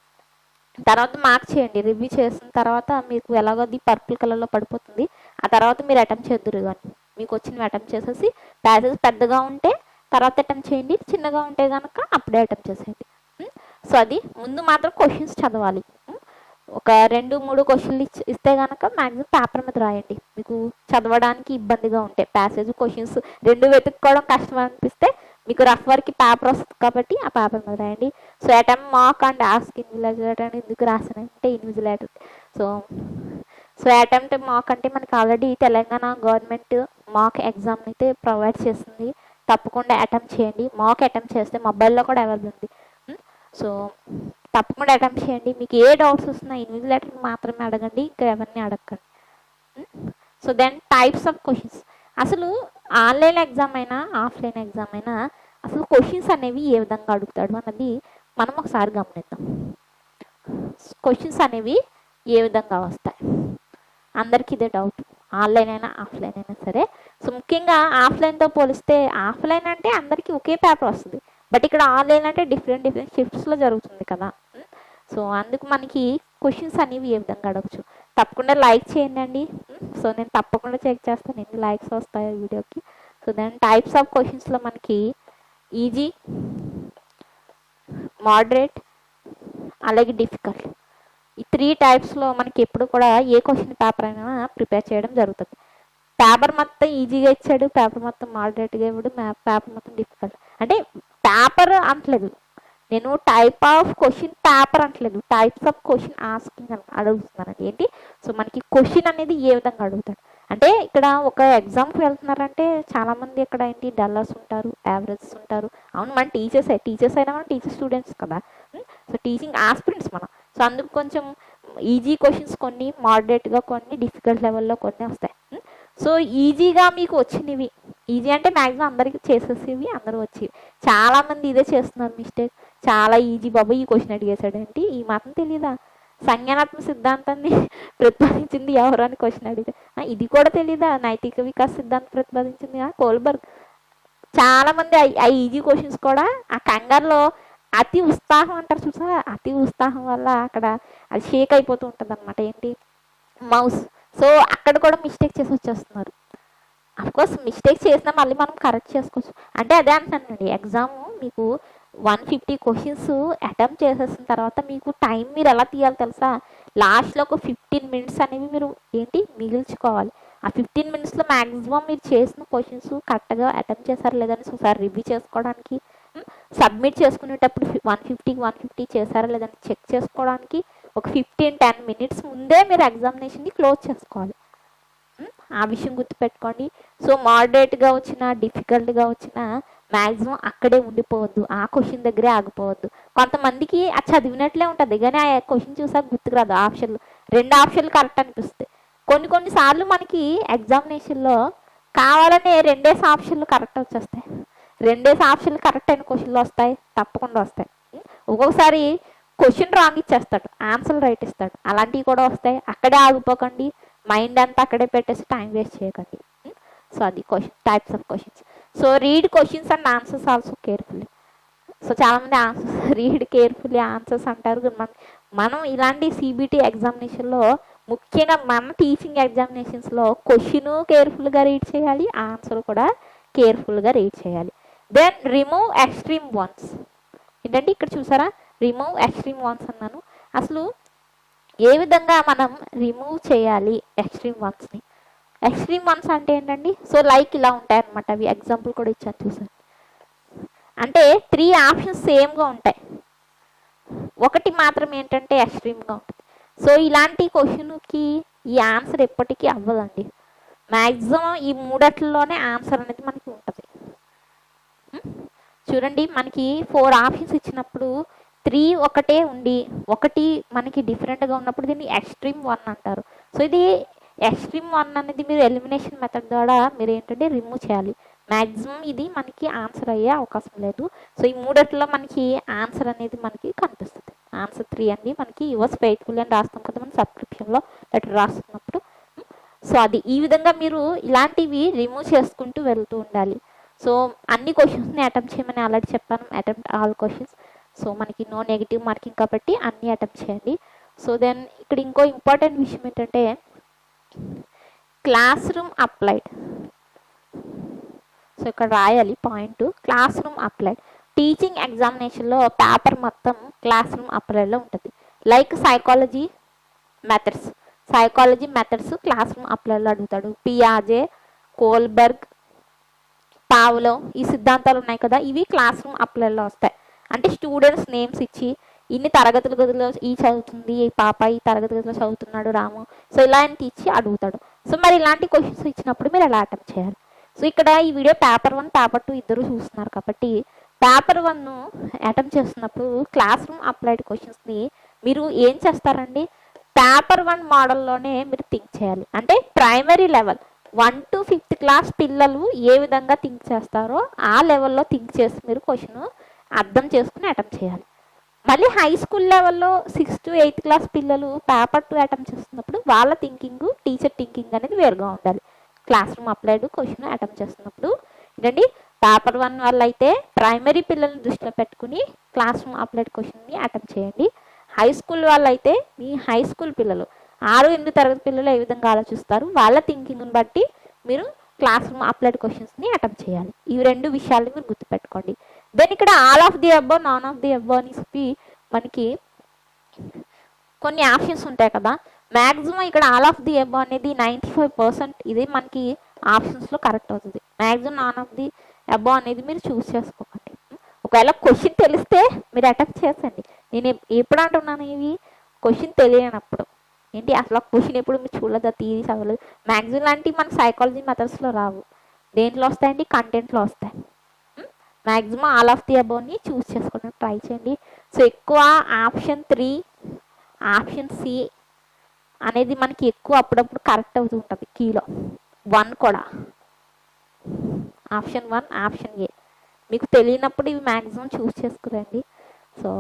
[SPEAKER 1] తర్వాత మార్క్ చేయండి. రివ్యూ చేసిన తర్వాత మీకు ఎలాగో అది పర్పుల్ కలర్లో పడిపోతుంది. ఆ తర్వాత మీరు అటెంప్ట్ చేద్దరు కానీ మీకు వచ్చినవి అటెంప్ట్ చేసేసి ప్యాసేజ్ పెద్దగా ఉంటే తర్వాత అటెంప్ట్ చేయండి, చిన్నగా ఉంటే కనుక అప్పుడే అటెంప్ట్ చేసేయండి. సో అది ముందు మాత్రం క్వశ్చన్స్ చదవాలి. ఒక 2-3 క్వశ్చన్లు ఇస్తే కనుక మ్యాక్సిమం పేపర్ మీద రాయండి. మీకు చదవడానికి ఇబ్బందిగా ఉంటాయి ప్యాసేజ్ క్వశ్చన్స్ 2 వెతుక్కోవడం కష్టం అనిపిస్తే మీకు రఫ్ వర్క్ పేపర్ వస్తుంది కాబట్టి ఆ పేపర్ మీద రాయండి. So attempt mock and ask invigilator అని ఎందుకు రాసానంటే ఇన్విజిలేటర్. సో అటెంప్ట్ మాక్ అంటే మనకి ఆల్రెడీ తెలంగాణ గవర్నమెంట్ మాక్ ఎగ్జామ్ అయితే ప్రొవైడ్ చేస్తుంది. తప్పకుండా అటెంప్ట్ చేయండి. మాక్ అటెంప్ట్ చేస్తే మొబైల్లో కూడా అవైలబుల్ ఉంది. సో తప్పకుండా అటెంప్ట్ చేయండి. మీకు ఏ డౌట్స్ వస్తున్నా ఇన్విజిలేటర్ మాత్రమే అడగండి, ఇంకా ఎవరిని అడగండి. So then types of questions. అసలు ఆన్లైన్ ఎగ్జామ్ అయినా ఆఫ్లైన్ ఎగ్జామ్ అయినా అసలు క్వశ్చన్స్ అనేవి ఏ విధంగా అడుగుతాడు అన్నది మనం ఒకసారి గమనిద్దాం. క్వశ్చన్స్ అనేవి ఏ విధంగా వస్తాయి అందరికీ ఇదే డౌట్, ఆన్లైన్ అయినా ఆఫ్లైన్ అయినా సరే. సో ముఖ్యంగా ఆఫ్లైన్తో పోలిస్తే ఆఫ్లైన్ అంటే అందరికీ ఒకే పేపర్ వస్తుంది, బట్ ఇక్కడ ఆన్లైన్ అంటే డిఫరెంట్ షిఫ్ట్స్లో జరుగుతుంది కదా. సో అందుకు మనకి క్వశ్చన్స్ అనేవి ఏ విధంగా అడగచ్చు. తప్పకుండా లైక్ చేయండి. సో నేను తప్పకుండా చెక్ చేస్తాను ఎన్ని లైక్స్ వస్తాయో వీడియోకి. సో దెన్ టైప్స్ ఆఫ్ క్వశ్చన్స్లో మనకి ఈజీ, మోడరేట్ అలాగే డిఫికల్ట్, ఈ 3 టైప్స్లో మనకి ఎప్పుడు కూడా ఏ క్వశ్చన్ పేపర్ అయినా ప్రిపేర్ చేయడం జరుగుతుంది. పేపర్ మొత్తం ఈజీగా ఇచ్చాడు, పేపర్ మొత్తం మోడరేట్గా ఇవ్వడు, పేపర్ మొత్తం డిఫికల్ట్ అంటే పేపర్ అంటలేదు నేను, టైప్ ఆఫ్ క్వశ్చన్ పేపర్ అంటలేదు, టైప్స్ ఆఫ్ క్వశ్చన్ ఆస్కింగ్ అని అడుగుతున్నానండి. ఏంటి సో మనకి క్వశ్చన్ అనేది ఏ విధంగా అడుగుతాడు అంటే ఇక్కడ ఒక ఎగ్జామ్కి వెళ్తున్నారంటే చాలామంది ఇక్కడ ఏంటి డల్లర్స్ ఉంటారు, యావరేజెస్ ఉంటారు. అవును మన టీచర్స్ అయినా మనం టీచర్ స్టూడెంట్స్ కదా. సో టీచింగ్ ఆస్పిరెంట్స్ మనం. సో అందుకు కొంచెం ఈజీ క్వశ్చన్స్ కొన్ని, మోడరేట్గా కొన్ని, డిఫికల్ట్ లెవెల్లో కొన్ని వస్తాయి. సో ఈజీగా మీకు వచ్చినవి, ఈజీ అంటే మ్యాక్సిమం అందరికి చేసేసేవి అందరూ వచ్చేవి. చాలామంది ఇదే చేస్తున్నారు మిస్టేక్, చాలా ఈజీ బాబు ఈ క్వశ్చన్ అడిగేశాడేంటి, ఈ మాత్రం తెలీదా, సంజ్ఞానాత్మక సిద్ధాంతాన్ని ప్రతిపాదించింది ఎవరు అని క్వశ్చన్ అడిగితే ఇది కూడా తెలీదా, నైతిక వికాస సిద్ధాంతం ప్రతిపాదించింది కోల్బర్గ్. చాలామంది ఆ ఈజీ క్వశ్చన్స్ కూడా ఆ కంగారులో అతి ఉత్సాహం అంటారు చూసారా, అతి ఉత్సాహం వల్ల అక్కడ అది షేక్ అయిపోతూ ఉంటుంది అనమాట. ఏంటి మౌస్. సో అక్కడ కూడా మిస్టేక్ చేసి వచ్చేస్తున్నారు. అఫ్కోర్స్ మిస్టేక్ చేసినా మళ్ళీ మనం కరెక్ట్ చేసుకోవచ్చు. అంటే అదే అంటున్నానండి, ఎగ్జామ్ మీకు 150 క్వశ్చన్స్ అటెంప్ట్ చేసేసిన తర్వాత మీకు టైం మీరు ఎలా తీయాలి తెలుసా, లాస్ట్లో ఒక 15 minutes అనేవి మీరు ఏంటి మిగిల్చుకోవాలి. ఆ 15 minutesలో మ్యాక్సిమం మీరు చేసిన క్వశ్చన్స్ కరెక్ట్గా అటెంప్ట్ చేశారు లేదని ఒకసారి రివ్యూ చేసుకోవడానికి, సబ్మిట్ చేసుకునేటప్పుడు 150 చేశారా లేదని చెక్ చేసుకోవడానికి ఒక 15-10 minutes ముందే మీరు ఎగ్జామినేషన్ని క్లోజ్ చేసుకోవాలి. ఆ విషయం గుర్తుపెట్టుకోండి. సో మోడరేట్గా వచ్చిన, డిఫికల్ట్గా వచ్చిన మ్యాక్సిమం అక్కడే ఉండిపోవద్దు, ఆ క్వశ్చన్ దగ్గరే ఆగిపోవద్దు. కొంతమందికి అది చదివినట్లే ఉంటుంది కానీ ఆ క్వశ్చన్ చూసాక గుర్తుకు రాదు. 2 ఆప్షన్లు కరెక్ట్ అనిపిస్తాయి. కొన్నిసార్లు మనకి ఎగ్జామినేషన్లో కావాలనే 2 ఆప్షన్లు కరెక్ట్ వచ్చేస్తాయి. 2 ఆప్షన్లు కరెక్ట్ అయిన క్వశ్చన్లు వస్తాయి, తప్పకుండా వస్తాయి. ఒక్కొక్కసారి క్వశ్చన్ రాంగ్ ఇచ్చేస్తాడు, ఆన్సర్ రైట్ ఇస్తాడు, అలాంటివి కూడా వస్తాయి. అక్కడే ఆగిపోకండి, మైండ్ అంతా అక్కడే పెట్టేసి టైం వేస్ట్ చేయకండి. సో అది types of questions. So read questions and answers also carefully. So చాలామంది ఆన్సర్స్ రీడ్ కేర్ఫుల్లీ ఆన్సర్స్ అంటారు. మనం ఇలాంటి సిబిటి ఎగ్జామినేషన్లో ముఖ్యంగా మన టీచింగ్ ఎగ్జామినేషన్స్లో క్వశ్చన్ కేర్ఫుల్గా రీడ్ చేయాలి, ఆన్సర్ కూడా కేర్ఫుల్గా రీడ్ చేయాలి. Then remove extreme ones. ఏంటంటే ఇక్కడ చూసారా, రిమూవ్ ఎక్స్ట్రీమ్ వన్స్ అన్నాను. అసలు ఏ విధంగా మనం రిమూవ్ చేయాలి ఎక్స్ట్రీమ్ వన్స్ని? ఎక్స్ట్రీమ్ వన్స్ అంటే ఏంటండి? సో లైక్ ఇలా ఉంటాయన్నమాట. అవి ఎగ్జాంపుల్ కూడా ఇచ్చాను చూసారు. అంటే 3 ఆప్షన్స్ సేమ్గా ఉంటాయి, ఒకటి మాత్రం ఏంటంటే ఎక్స్ట్రీమ్గా ఉంటుంది. సో ఇలాంటి క్వశ్చన్కి ఈ ఆన్సర్ ఎప్పటికీ అవ్వదండి. మ్యాక్సిమం ఈ 3లోనే ఆన్సర్ అనేది మనకి ఉంటుంది. చూడండి, మనకి 4 ఆప్షన్స్ ఇచ్చినప్పుడు 3 ఒకటే ఉండి ఒకటి మనకి డిఫరెంట్గా ఉన్నప్పుడు దీన్ని ఎక్స్ట్రీమ్ 1 అంటారు. సో ఇది ఎక్స్ట్రీమ్ 1 అనేది మీరు ఎలిమినేషన్ మెథడ్ ద్వారా మీరు ఏంటంటే రిమూవ్ చేయాలి. మ్యాక్సిమం ఇది మనకి ఆన్సర్ అయ్యే అవకాశం లేదు. సో ఈ 3లో మనకి ఆన్సర్ అనేది మనకి కనిపిస్తుంది. ఆన్సర్ 3 అండి మనకి యువర్స్ ఫెయిత్ఫుల్ అని రాస్తాం కదా మనం సబ్స్క్రిప్షన్లో లెటర్ రాస్తున్నప్పుడు. సో అది ఈ విధంగా మీరు ఇలాంటివి రిమూవ్ చేసుకుంటూ వెళ్తూ ఉండాలి. సో అన్ని క్వశ్చన్స్ని అటెంప్ట్ చేయమని ఆల్రెడీ చెప్పాను, అటెంప్ట్ ఆల్ క్వశ్చన్స్. సో మనకి నో నెగిటివ్ మార్కింగ్ కాబట్టి అన్నీ అటెంప్ట్ చేయండి. సో దెన్ ఇక్కడ ఇంకో ఇంపార్టెంట్ విషయం ఏంటంటే క్లాస్ రూమ్ అప్లైడ్. సో ఇక్కడ రాయాలి point, classroom applied. Teaching ఎగ్జామినేషన్లో పేపర్ మొత్తం క్లాస్ రూమ్ అప్లైడ్లో ఉంటుంది. Like psychology methods classroom అప్లైడ్లో అడుగుతాడు. పియాజే, కోల్బర్గ్, పావ్లో ఈ సిద్ధాంతాలు ఉన్నాయి కదా, ఇవి క్లాస్ రూమ్ అప్లైడ్లో వస్తాయి. అంటే స్టూడెంట్స్ నేమ్స్ ఇచ్చి ఇన్ని తరగతుల గదిలో ఈ చదువుతుంది, ఈ పాప ఈ తరగతి గదిలో చదువుతున్నాడు రాము, సో ఇలాంటి ఇచ్చి అడుగుతాడు. సో మరి ఇలాంటి క్వశ్చన్స్ ఇచ్చినప్పుడు మీరు ఎలా అటెంప్ట్ చేయాలి? సో ఇక్కడ ఈ వీడియో పేపర్ 1 పేపర్ 2 ఇద్దరు చూస్తున్నారు కాబట్టి పేపర్ 1 అటెంప్ట్ చేస్తున్నప్పుడు క్లాస్ రూమ్ అప్లైడ్ క్వశ్చన్స్ని మీరు ఏం చేస్తారండి, పేపర్ 1 మోడల్లోనే మీరు థింక్ చేయాలి. అంటే primary level 1 to 5th class పిల్లలు ఏ విధంగా థింక్ చేస్తారో ఆ లెవెల్లో థింక్ చేసి మీరు క్వశ్చన్ అర్థం చేసుకుని అటెంప్ట్ చేయాలి. మళ్ళీ హై స్కూల్ లెవెల్లో 6th to 8th క్లాస్ పిల్లలు పేపర్ 2 అటెంప్ట్ చేస్తున్నప్పుడు వాళ్ళ థింకింగ్, టీచర్ థింకింగ్ అనేది వేరుగా ఉండాలి. Class room applied question attempt చేస్తున్నప్పుడు ఏంటండి, పేపర్ 1 వల్ల అయితే ప్రైమరీ పిల్లల్ని దృష్టిలో పెట్టుకుని క్లాస్ రూమ్ అప్లైడ్ క్వశ్చన్ని అటెంప్ట్ చేయండి. హై స్కూల్ వాళ్ళు అయితే మీ హై స్కూల్ పిల్లలు 6-8 తరగతి పిల్లలు ఏ విధంగా ఆలోచిస్తారు వాళ్ళ థింకింగ్ని బట్టి మీరు క్లాస్ రూమ్ అప్లైడ్ క్వశ్చన్స్ని అటెంప్ట్ చేయాలి. ఈ 2 విషయాలు మీరు గుర్తుపెట్టుకోండి. దెన్ ఇక్కడ all of the above, non of the above అని చెప్పి మనకి కొన్ని ఆప్షన్స్ ఉంటాయి కదా. మ్యాక్సిమం ఇక్కడ ఆల్ ఆఫ్ ది అబౌవ్ అనేది 95% ఇది మనకి ఆప్షన్స్లో కరెక్ట్ అవుతుంది. Maximum non of the above అనేది మీరు చూస్ చేసుకోకండి. ఒకవేళ క్వశ్చన్ తెలిస్తే మీరు అటెంప్ట్ చేసండి. నేను ఎప్పుడు అంటున్నాను, ఇవి క్వశ్చన్ తెలియనప్పుడు ఏంటి అసలు క్వశ్చన్ ఎప్పుడు మీరు చూడలేదు, తీరి చదవలేదు. మ్యాక్సిమం లాంటివి మనకు సైకాలజీ మెథడ్స్లో రావు. దేంట్లో వస్తాయండి, కంటెంట్లో వస్తాయి. మ్యాక్సిమం ఆల్ ఆఫ్ ది అబౌవ్ని చూస్ చేసుకోవడానికి ట్రై చేయండి. సో ఎక్కువ ఆప్షన్ 3, ఆప్షన్ సి అనేది మనకి ఎక్కువ అప్పుడప్పుడు కరెక్ట్ అవుతూ ఉంటుంది. కీలో 1 కూడా ఆప్షన్ 1, ఆప్షన్ ఏ మీకు తెలియనప్పుడు ఇవి మ్యాక్సిమం చూస్ చేసుకురండి. సో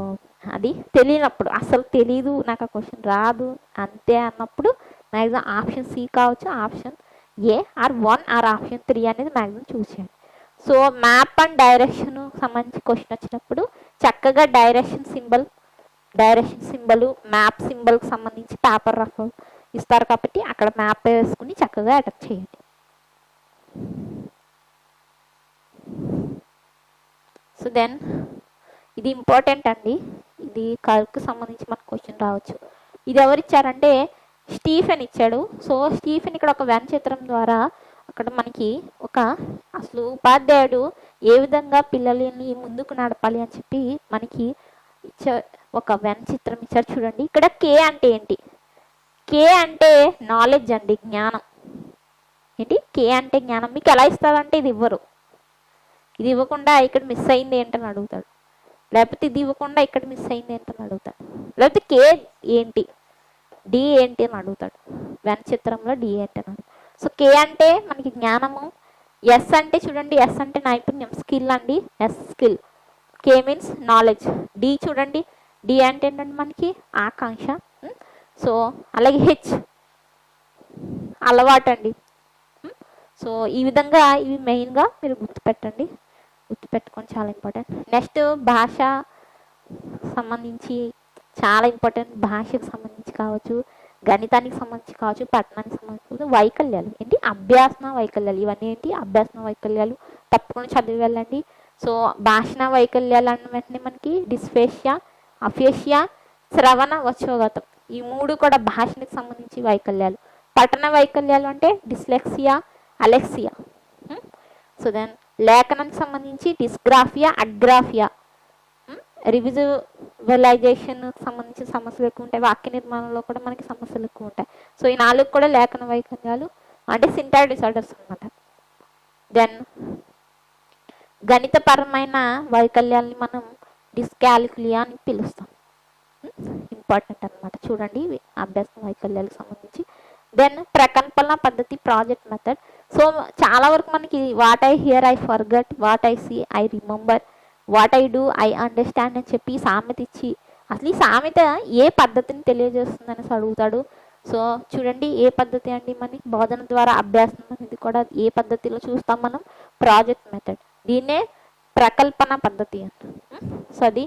[SPEAKER 1] అది తెలియనప్పుడు, అసలు తెలీదు నాకు ఆ క్వశ్చన్ రాదు అంతే అన్నప్పుడు మ్యాక్సిమం ఆప్షన్ సి కావచ్చు, option A or 1 or option 3 అనేది మ్యాక్సిమం చూస్ చేయండి. సో మ్యాప్ అండ్ డైరెక్షన్ సంబంధించి క్వశ్చన్ వచ్చినప్పుడు చక్కగా డైరెక్షన్ సింబల్ మ్యాప్ సింబల్కి సంబంధించి పేపర్ రఫ్ ఇస్తారు కాబట్టి అక్కడ మ్యాప్ వేసుకుని చక్కగా అటెంప్ట్ చేయండి. సో దెన్ ఇది ఇంపార్టెంట్ అండి, ఇది కర్వ్కి సంబంధించి మనకు క్వశ్చన్ రావచ్చు. ఇది ఎవరు ఇచ్చారంటే స్టీఫెన్ ఇచ్చాడు. సో స్టీఫెన్ ఇక్కడ ఒక వెన్ చిత్రం ద్వారా అక్కడ మనకి అసలు ఉపాధ్యాయుడు ఏ విధంగా పిల్లలని ముందుకు నడపాలి అని చెప్పి మనకి ఒక వెన్ చిత్రం ఇచ్చారు చూడండి. ఇక్కడ కే అంటే ఏంటి, కే అంటే నాలెడ్జ్ అండి, జ్ఞానం. ఏంటి కే అంటే జ్ఞానం. మీకు ఎలా ఇస్తారంటే ఇది ఇవ్వరు, ఇది ఇవ్వకుండా ఇక్కడ మిస్ అయింది ఏంటని అడుగుతాడు, లేకపోతే ఇది ఇవ్వకుండా ఇక్కడ మిస్ అయింది ఏంటని అడుగుతాడు, లేకపోతే కే ఏంటి డి ఏంటి అని అడుగుతాడు. వెన్ చిత్రంలో డి ఏంటి అని అడుగుతాడు. సో కే అంటే మనకి జ్ఞానము, ఎస్ అంటే చూడండి, ఎస్ అంటే నైపుణ్యం, స్కిల్ అండి, ఎస్ స్కిల్, కే మీన్స్ నాలెడ్జ్, డి చూడండి, డి అంటే ఏంటంటే మనకి ఆకాంక్ష. సో అలాగే హెచ్ అలవాటు అండి. సో ఈ విధంగా ఇవి మెయిన్గా మీరు గుర్తుపెట్టుకొని చాలా ఇంపార్టెంట్. నెక్స్ట్ భాష సంబంధించి చాలా ఇంపార్టెంట్. భాషకు సంబంధించి కావచ్చు, గణితానికి సంబంధించి కావచ్చు, పట్టణానికి సంబంధించి వైకల్యాలు ఏంటి, అభ్యాసన వైకల్యాలు, ఇవన్నీ ఏంటి అభ్యాసన వైకల్యాలు, తప్పకుండా చదివి వెళ్ళండి. సో భాషణ వైకల్యాలు అన్న వెంటనే మనకి డిస్ఫేషియా, అఫేషియా, శ్రవణ వచ్చోగతం, ఈ 3 కూడా భాషణకు సంబంధించి వైకల్యాలు. పఠన వైకల్యాలు అంటే డిస్లెక్సియా, అలెక్సియా. సో దెన్ లేఖనానికి సంబంధించి డిస్గ్రాఫియా, అడ్గ్రాఫియా, రివిజువలైజేషన్ సంబంధించిన సమస్యలు ఎక్కువ ఉంటాయి. వాక్య నిర్మాణంలో కూడా మనకి సమస్యలు ఎక్కువ ఉంటాయి. సో ఈ 4 కూడా లేఖన వైకల్యాలు అంటే సింటాక్స్ డిసార్డర్స్ అనమాట. దెన్ గణితపరమైన వైకల్యాన్ని మనం డిస్కాలిక్యులియా అని పిలుస్తాం. ఇంపార్టెంట్ అనమాట. చూడండి ఇవి అభ్యాస వైకల్యాలకు సంబంధించి. దెన్ ప్రకంపన పద్ధతి, ప్రాజెక్ట్ మెథడ్. సో చాలా వరకు మనకి what I hear I forget, what I see I remember, what I do I understand అని చెప్పి సామెత ఇచ్చి, అసలు ఈ సామెత ఏ పద్ధతిని తెలియజేస్తుంది అనేసి అడుగుతాడు. సో చూడండి ఏ పద్ధతి అండి, మనకి బోధన ద్వారా అభ్యాసం అనేది కూడా ఏ పద్ధతిలో చూస్తాం మనం, ప్రాజెక్ట్ మెథడ్. దీన్నే ప్రకల్పన పద్ధతి అంట. సో అది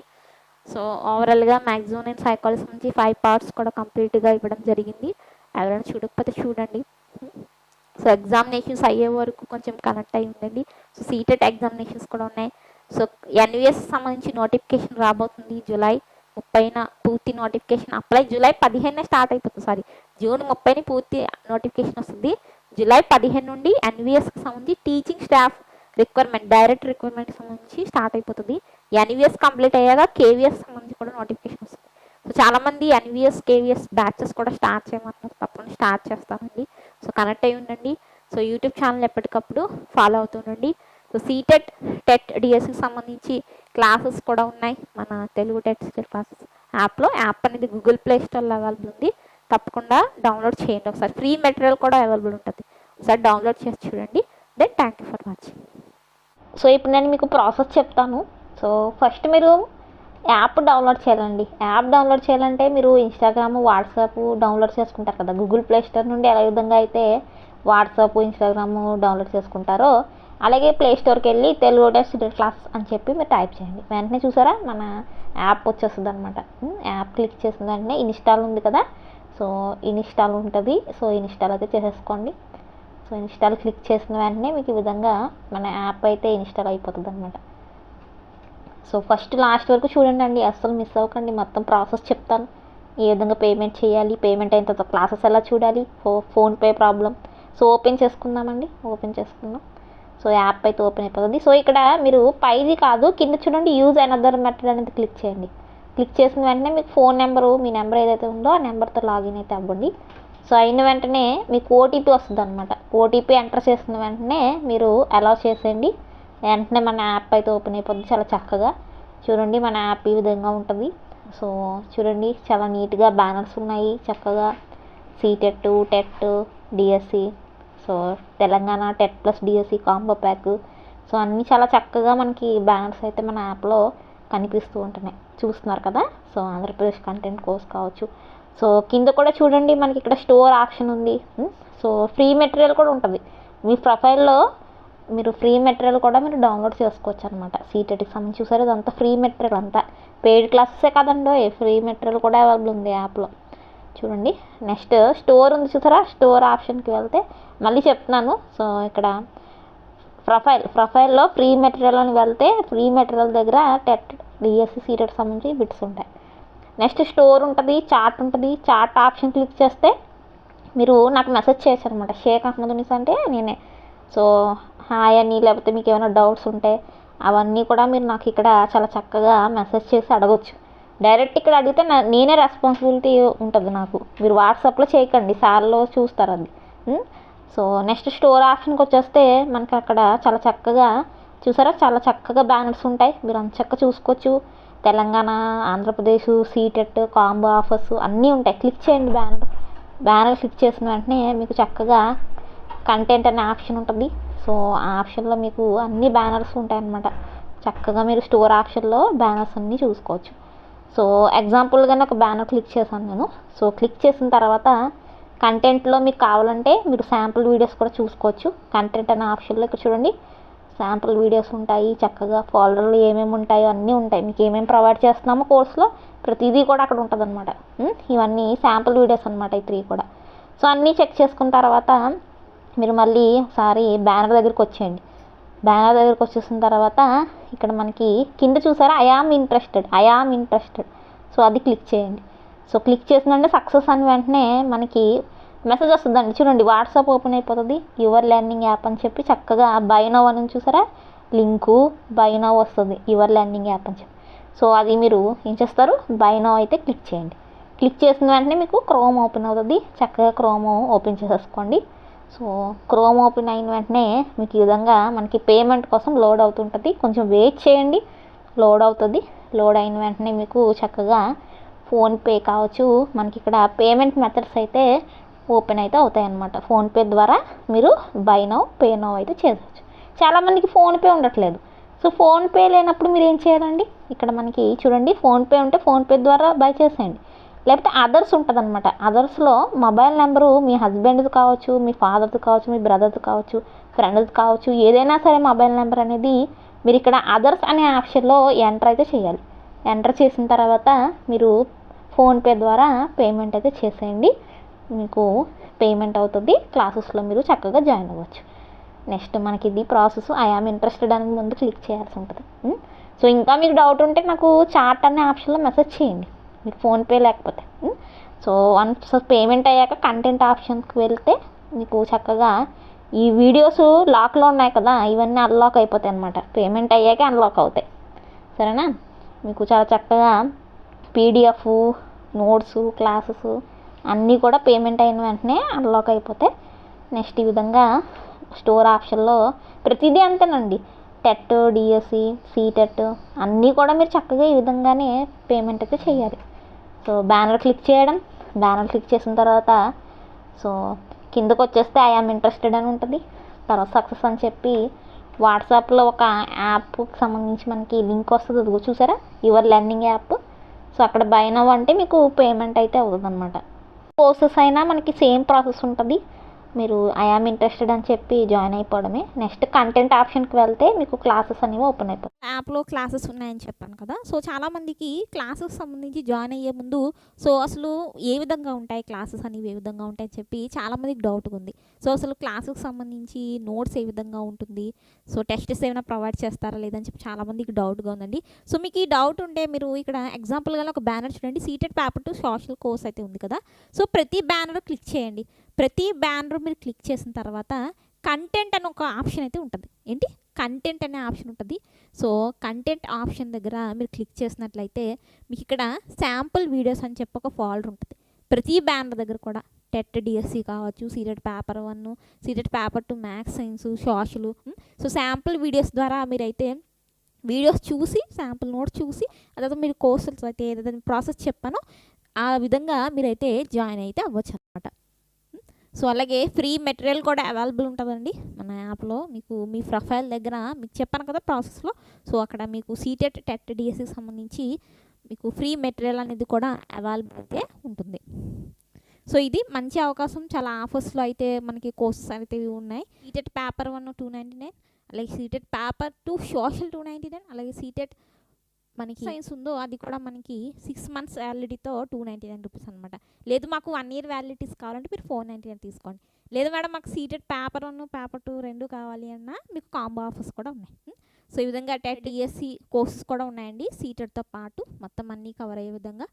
[SPEAKER 1] సో ఓవరాల్గా మ్యాక్సిమం నేను సైకాలజీ నుంచి 5 పార్ట్స్ కూడా కంప్లీట్గా ఇవ్వడం జరిగింది. ఎవరైనా చూడకపోతే చూడండి. సో ఎగ్జామినేషన్స్ అయ్యే వరకు కొంచెం కనెక్ట్ అయ్యి ఉండండి. సో సీటెట్ ఎగ్జామినేషన్స్ కూడా ఉన్నాయి. సో ఎన్విఎస్ సంబంధించి నోటిఫికేషన్ రాబోతుంది జూలై 30న పూర్తి నోటిఫికేషన్. అప్లై జూలై 15న స్టార్ట్ అయిపోతుంది, సారీ జూన్ 30ని పూర్తి నోటిఫికేషన్ వస్తుంది. జూలై 15 నుండి ఎన్విఎస్కి సంబంధించి టీచింగ్ స్టాఫ్ రిక్వైర్మెంట్, డైరెక్ట్ రిక్వైర్మెంట్కి సంబంధించి స్టార్ట్ అయిపోతుంది. ఎన్విఎస్ కంప్లీట్ అయ్యాక కేవీఎస్ సంబంధించి కూడా నోటిఫికేషన్ వస్తుంది. సో చాలామంది ఎన్విఎస్ కేవీఎస్ బ్యాచెస్ కూడా స్టార్ట్ చేయమంటున్నారు, తప్పకుండా స్టార్ట్ చేస్తానండి. సో కనెక్ట్ అయ్యి ఉండండి. సో యూట్యూబ్ ఛానల్ ఎప్పటికప్పుడు ఫాలో అవుతుండండి. సో సీటెట్, టెట్, డిఎస్సికి సంబంధించి క్లాసెస్ కూడా ఉన్నాయి మన తెలుగు టెట్ సీటెట్ క్లాసెస్ యాప్లో. యాప్ అనేది గూగుల్ ప్లే స్టోర్లో అవైలబుల్ ఉంది, తప్పకుండా డౌన్లోడ్ చేయండి. ఒకసారి ఫ్రీ మెటీరియల్ కూడా అవైలబుల్ ఉంటుంది, ఒకసారి డౌన్లోడ్ చేసి చూడండి. Then thank you for watching. So ఇప్పుడు నేను మీకు ప్రాసెస్ చెప్తాను. సో ఫస్ట్ మీరు యాప్ డౌన్లోడ్ చేయాలండి. యాప్ డౌన్లోడ్ చేయాలంటే మీరు ఇన్స్టాగ్రామ్, వాట్సాప్ డౌన్లోడ్ చేసుకుంటారు కదా, గూగుల్ ప్లే స్టోర్ నుండి ఏ విధంగా అయితే వాట్సాప్, ఇన్స్టాగ్రామ్ డౌన్లోడ్ చేసుకుంటారో అలాగే ప్లే స్టోర్కి వెళ్ళి తెలుగు టెట్ సీటెట్ క్లాస్ అని చెప్పి మీరు టైప్ చేయండి. వెంటనే చూసారా మన యాప్ వచ్చేస్తుంది అనమాట. యాప్ క్లిక్ చేసిన వెంటనే ఇన్స్టాల్ ఉంది కదా, సో ఇన్స్టాల్ ఉంటుంది. సో ఇన్స్టాల్ అయితే చేసేసుకోండి. సో ఇన్స్టాల్ క్లిక్ చేసిన వెంటనే మీకు ఈ విధంగా మన యాప్ అయితే ఇన్స్టాల్ అయిపోతుంది అనమాట. సో ఫస్ట్ లాస్ట్ వరకు చూడండి అండి, అస్సలు మిస్ అవ్వకండి. మొత్తం ప్రాసెస్ చెప్తాను, ఏ విధంగా పేమెంట్ చేయాలి, పేమెంట్ అయిన తర్వాత క్లాసెస్ ఎలా చూడాలి, ఫోన్పే ప్రాబ్లం. సో ఓపెన్ చేసుకుందామండి, ఓపెన్ చేసుకుందాం. సో యాప్ అయితే ఓపెన్ అయిపోతుంది. సో ఇక్కడ మీరు పైది కాదు కింద చూడండి యూజ్ అనదర్ మెథడ్ అనేది క్లిక్ చేయండి. క్లిక్ చేసిన వెంటనే మీకు ఫోన్ నెంబరు, మీ నెంబర్ ఏదైతే ఉందో ఆ నెంబర్తో లాగిన్ అయితే అవ్వండి. సో అయిన వెంటనే మీకు ఓటీపీ వస్తుంది అనమాట. ఓటీపీ ఎంటర్ చేసిన వెంటనే మీరు అలౌ చేసేయండి. వెంటనే మన యాప్ అయితే ఓపెన్ అయిపోతుంది చాలా చక్కగా. చూడండి మన యాప్ ఈ విధంగా ఉంటుంది. సో చూడండి చాలా నీట్గా బ్యానర్స్ ఉన్నాయి చక్కగా, CTET, TET, DSC, so Telangana TET plus DSC combo pack. So అన్నీ చాలా చక్కగా మనకి బ్యానర్స్ అయితే మన యాప్లో కనిపిస్తూ ఉంటున్నాయి, చూస్తున్నారు కదా. సో ఆంధ్రప్రదేశ్ కంటెంట్ కోర్స్ కావచ్చు. సో కింద కూడా చూడండి మనకి ఇక్కడ స్టోర్ ఆప్షన్ ఉంది. సో ఫ్రీ మెటీరియల్ కూడా ఉంటుంది మీ ప్రొఫైల్లో, మీరు ఫ్రీ మెటీరియల్ కూడా మీరు డౌన్లోడ్ చేసుకోవచ్చు అనమాట. సీటెట్కి సంబంధించి చూసారు ఇదంతా ఫ్రీ మెటీరియల్, అంతా పెయిడ్ క్లాసెసే కదండో, ఫ్రీ మెటీరియల్ కూడా అవైలబుల్ ఉంది యాప్లో. చూడండి నెక్స్ట్ స్టోర్ ఉంది చూసారా, స్టోర్ ఆప్షన్కి వెళ్తే మళ్ళీ చెప్తున్నాను. సో ఇక్కడ ప్రొఫైల్లో ఫ్రీ మెటీరియల్ అని వెళ్తే ఫ్రీ మెటీరియల్ దగ్గర టెట్, డిఎస్సి, సీటెట్ సంబంధించి బిట్స్ ఉంటాయి. నెక్స్ట్ స్టోర్ ఉంటుంది, చార్ట్ ఉంటుంది. చార్ట్ ఆప్షన్ క్లిక్ చేస్తే మీరు నాకు మెసేజ్ చేశారనమాట, షేక్ అహ్మద్ ఉనిస్ అంటే నేనే. సో హాయ్ అని, లేకపోతే మీకు ఏమైనా డౌట్స్ ఉంటే అవన్నీ కూడా మీరు నాకు ఇక్కడ చాలా చక్కగా మెసేజ్ చేసి అడగొచ్చు. డైరెక్ట్ ఇక్కడ అడిగితే నేనే రెస్పాన్సిబిలిటీ ఉంటుంది నాకు, మీరు వాట్సాప్లో చేయకండి, సార్లో చూస్తారు అది. సో నెక్స్ట్ స్టోర్ ఆప్షన్కి వచ్చేస్తే మనకి అక్కడ చాలా చక్కగా చూసారా, చాలా చక్కగా బ్యానర్స్ ఉంటాయి, మీరు అంత చక్కగా చూసుకోవచ్చు. Telangana, Andhra Pradesh, CTET combo offers అన్నీ ఉంటాయి. క్లిక్ చేయండి బ్యానర్ క్లిక్ చేసిన వెంటనే మీకు చక్కగా కంటెంట్ అనే ఆప్షన్ ఉంటుంది. సో ఆ ఆప్షన్లో మీకు అన్ని బ్యానర్స్ ఉంటాయన్నమాట. చక్కగా మీరు స్టోర్ ఆప్షన్లో బ్యానర్స్ అన్నీ చూసుకోవచ్చు. సో ఎగ్జాంపుల్గానే ఒక బ్యానర్ క్లిక్ చేశాను నేను. సో క్లిక్ చేసిన తర్వాత కంటెంట్లో మీకు కావాలంటే మీరు శాంపుల్ వీడియోస్ కూడా చూసుకోవచ్చు. కంటెంట్ అనే ఆప్షన్లో ఇక్కడ చూడండి, శాంపుల్ వీడియోస్ ఉంటాయి. చక్కగా ఫోల్డర్లు ఏమేమి ఉంటాయో అన్నీ ఉంటాయి. మీకు ఏమేమి ప్రొవైడ్ చేస్తున్నామో కోర్సులో ప్రతిదీ కూడా అక్కడ ఉంటుంది అనమాట. ఇవన్నీ శాంపుల్ వీడియోస్ అనమాట ఈ 3 కూడా. సో అన్నీ చెక్ చేసుకున్న తర్వాత మీరు మళ్ళీ ఒకసారి బ్యానర్ దగ్గరికి వచ్చేయండి. బ్యానర్ దగ్గరికి వచ్చేసిన తర్వాత ఇక్కడ మనకి కింద చూసారా ఐ ఆమ్ ఇంట్రెస్టెడ్. సో అది క్లిక్ చేయండి. సో క్లిక్ చేసిందంటే సక్సెస్ అని వెంటనే మనకి మెసేజ్ వస్తుందండి. చూడండి, వాట్సాప్ ఓపెన్ అయిపోతుంది. యువర్ లెర్నింగ్ యాప్ అని చెప్పి చక్కగా బై నౌ అని చూసారా, లింకు బై నౌ వస్తుంది, యువర్ లెర్నింగ్ యాప్ అని చెప్పి. సో అది మీరు ఏం చేస్తారు, బై నౌ అయితే క్లిక్ చేయండి. క్లిక్ చేసిన వెంటనే మీకు క్రోమ్ ఓపెన్ అవుతుంది. చక్కగా క్రోమ్ ఓపెన్ చేసేసుకోండి. సో క్రోమ్ ఓపెన్ అయిన వెంటనే మీకు ఈ విధంగా మనకి పేమెంట్ కోసం లోడ్ అవుతుంటుంది. కొంచెం వెయిట్ చేయండి, లోడ్ అవుతుంది. లోడ్ అయిన వెంటనే మీకు చక్కగా ఫోన్పే కావచ్చు, మనకి ఇక్కడ పేమెంట్ మెథడ్స్ అయితే ఓపెన్ అయితే అవుతాయి అన్నమాట. ఫోన్పే ద్వారా మీరు బై నౌ పే నౌ అయితే చేయవచ్చు. చాలామందికి ఫోన్పే ఉండట్లేదు. సో ఫోన్పే లేనప్పుడు మీరు ఏం చేయాలండి, ఇక్కడ మనకి చూడండి ఫోన్పే ఉంటే ఫోన్పే ద్వారా బై చేసేయండి. లేకపోతే అదర్స్ ఉంటుంది అనమాట. అదర్స్లో మొబైల్ నెంబరు మీ హస్బెండ్ది కావచ్చు, మీ ఫాదర్ది కావచ్చు, మీ బ్రదర్ది కావచ్చు, ఫ్రెండ్ది కావచ్చు, ఏదైనా సరే మొబైల్ నెంబర్ అనేది మీరు ఇక్కడ అదర్స్ అనే ఆప్షన్లో ఎంటర్ అయితే చేయాలి. ఎంటర్ చేసిన తర్వాత మీరు ఫోన్పే ద్వారా పేమెంట్ అయితే చేసేయండి. మీకు పేమెంట్ అవుతుంది. క్లాసెస్లో మీరు చక్కగా జాయిన్ అవ్వచ్చు. నెక్స్ట్ మనకి ఇది ప్రాసెస్ ఐ ఆమ్ ఇంట్రెస్టెడ్ అని ముందు క్లిక్ చేయాల్సి ఉంటుంది. సో ఇంకా మీకు డౌట్ ఉంటే నాకు చాట్ అనే ఆప్షన్లో మెసేజ్ చేయండి, మీకు ఫోన్పే లేకపోతే. సో వన్స్ పేమెంట్ అయ్యాక కంటెంట్ ఆప్షన్కి వెళ్తే మీకు చక్కగా ఈ వీడియోస్ లాక్లో ఉన్నాయి కదా, ఇవన్నీ అన్లాక్ అయిపోతాయి అన్నమాట. పేమెంట్ అయ్యాక అన్లాక్ అవుతాయి. సరేనా, మీకు చాలా చక్కగా పీడిఎఫ్, నోట్స్, క్లాసెస్ అన్నీ కూడా పేమెంట్ అయిన వెంటనే అన్లాక్ అయిపోతాయి. నెక్స్ట్ ఈ విధంగా స్టోర్ ఆప్షన్లో ప్రతిదీ అంతేనండి. టెట్, డిఎస్సి, సీటెట్ అన్నీ కూడా మీరు చక్కగా ఈ విధంగానే పేమెంట్ అయితే చేయాలి. సో బ్యానర్ క్లిక్ చేయడం, బ్యానర్ క్లిక్ చేసిన తర్వాత సో కిందకు వచ్చేస్తే ఐ ఆమ్ ఇంట్రెస్టెడ్ అని ఉంటుంది. తర్వాత సక్సెస్ అని చెప్పి వాట్సాప్లో ఒక యాప్కి సంబంధించి మనకి లింక్ వస్తుంది, అది చూసారా, యువర్ లెర్నింగ్ యాప్. సో అక్కడ బై నౌ అంటే మీకు పేమెంట్ అయితే అవుతుంది అనమాట. కోర్సెస్ అయినా మనకి సేమ్ ప్రాసెస్ ఉంటుంది. మీరు ఐ ఆమ్ ఇంట్రెస్టెడ్ అని చెప్పి జాయిన్ అయిపోవడమే. నెక్స్ట్ కంటెంట్ ఆప్షన్కి వెళ్తే మీకు క్లాసెస్ అనేవి ఓపెన్ అయిపోతాయి. యాప్లో క్లాసెస్ ఉన్నాయని చెప్పాను కదా. సో చాలామందికి క్లాసెస్ సంబంధించి జాయిన్ అయ్యే ముందు సో అసలు ఏ విధంగా ఉంటాయి క్లాసెస్ అనేవి, ఏ విధంగా ఉంటాయని చెప్పి చాలామందికి డౌట్గా ఉంది. సో అసలు క్లాసెస్కి సంబంధించి నోట్స్ ఏ విధంగా ఉంటుంది, సో టెస్ట్స్ ఏమైనా ప్రొవైడ్ చేస్తారా లేదని చెప్పి చాలామందికి డౌట్గా ఉందండి. సో మీకు ఈ డౌట్ ఉంటే మీరు ఇక్కడ ఎగ్జాంపుల్గా ఒక బ్యానర్ చూడండి, seated paper to social course అయితే ఉంది కదా. సో ప్రతి బ్యానర్ క్లిక్ చేయండి. ప్రతి బ్యానర్ మీరు క్లిక్ చేసిన తర్వాత కంటెంట్ అని ఒక ఆప్షన్ అయితే ఉంటుంది. ఏంటి, కంటెంట్ అనే ఆప్షన్ ఉంటుంది. సో కంటెంట్ ఆప్షన్ దగ్గర మీరు క్లిక్ చేసినట్లయితే మీకు ఇక్కడ శాంపుల్ వీడియోస్ అని చెప్పి ఒక ఫోల్డర్ ఉంటుంది. ప్రతి బ్యానర్ దగ్గర కూడా టెట్, డిఎస్సి కావచ్చు, seated paper 1, seated paper 2, maths, science, social. So sample videos ద్వారా మీరైతే వీడియోస్ చూసి, శాంపుల్ నోట్స్ చూసి, అதாவது మీరు కోర్సెస్ అయితే ఏదైతే ప్రాసెస్ చెప్పానో ఆ విధంగా మీరైతే జాయిన్ అయితే అవ్వచ్చు అనమాట. సో అలాగే ఫ్రీ మెటీరియల్ కూడా అవైలబుల్ ఉంటుందండి మన యాప్లో. మీకు మీ ప్రొఫైల్ దగ్గర మీకు చెప్పాను కదా ప్రాసెస్లో, సో అక్కడ మీకు సీటెట్, టెట్, డిఎస్సికి సంబంధించి మీకు ఫ్రీ మెటీరియల్ అనేది కూడా అవైలబుల్ అయితే ఉంటుంది. సో ఇది మంచి అవకాశం. చాలా ఆఫర్స్లో అయితే మనకి కోర్సెస్ అయితే ఉన్నాయి. సీటెట్ పేపర్ 1 299, అలాగే సీటెట్ పేపర్ 2 సోషల్ 299, అలాగే సీటెట్ మనకి సైన్స్ ఉందో అది కూడా మనకి 6 months వ్యాలిడిటీతో 299 రూపీస్ అనమాట. లేదు మాకు 1 year వ్యాలిడిటీస్ కావాలంటే మీరు 499 తీసుకోండి. లేదు మేడం మాకు సీటెడ్ పేపర్ 1, పేపర్ 2 రెండు కావాలి అన్నా మీకు కాంబో ఆఫర్స్ కూడా ఉన్నాయి. సో ఈ విధంగా టెట్, డిఎస్సి కోర్సెస్ కూడా ఉన్నాయండి సీటెడ్తో పాటు, మొత్తం అన్నీ కవర్ అయ్యే విధంగా.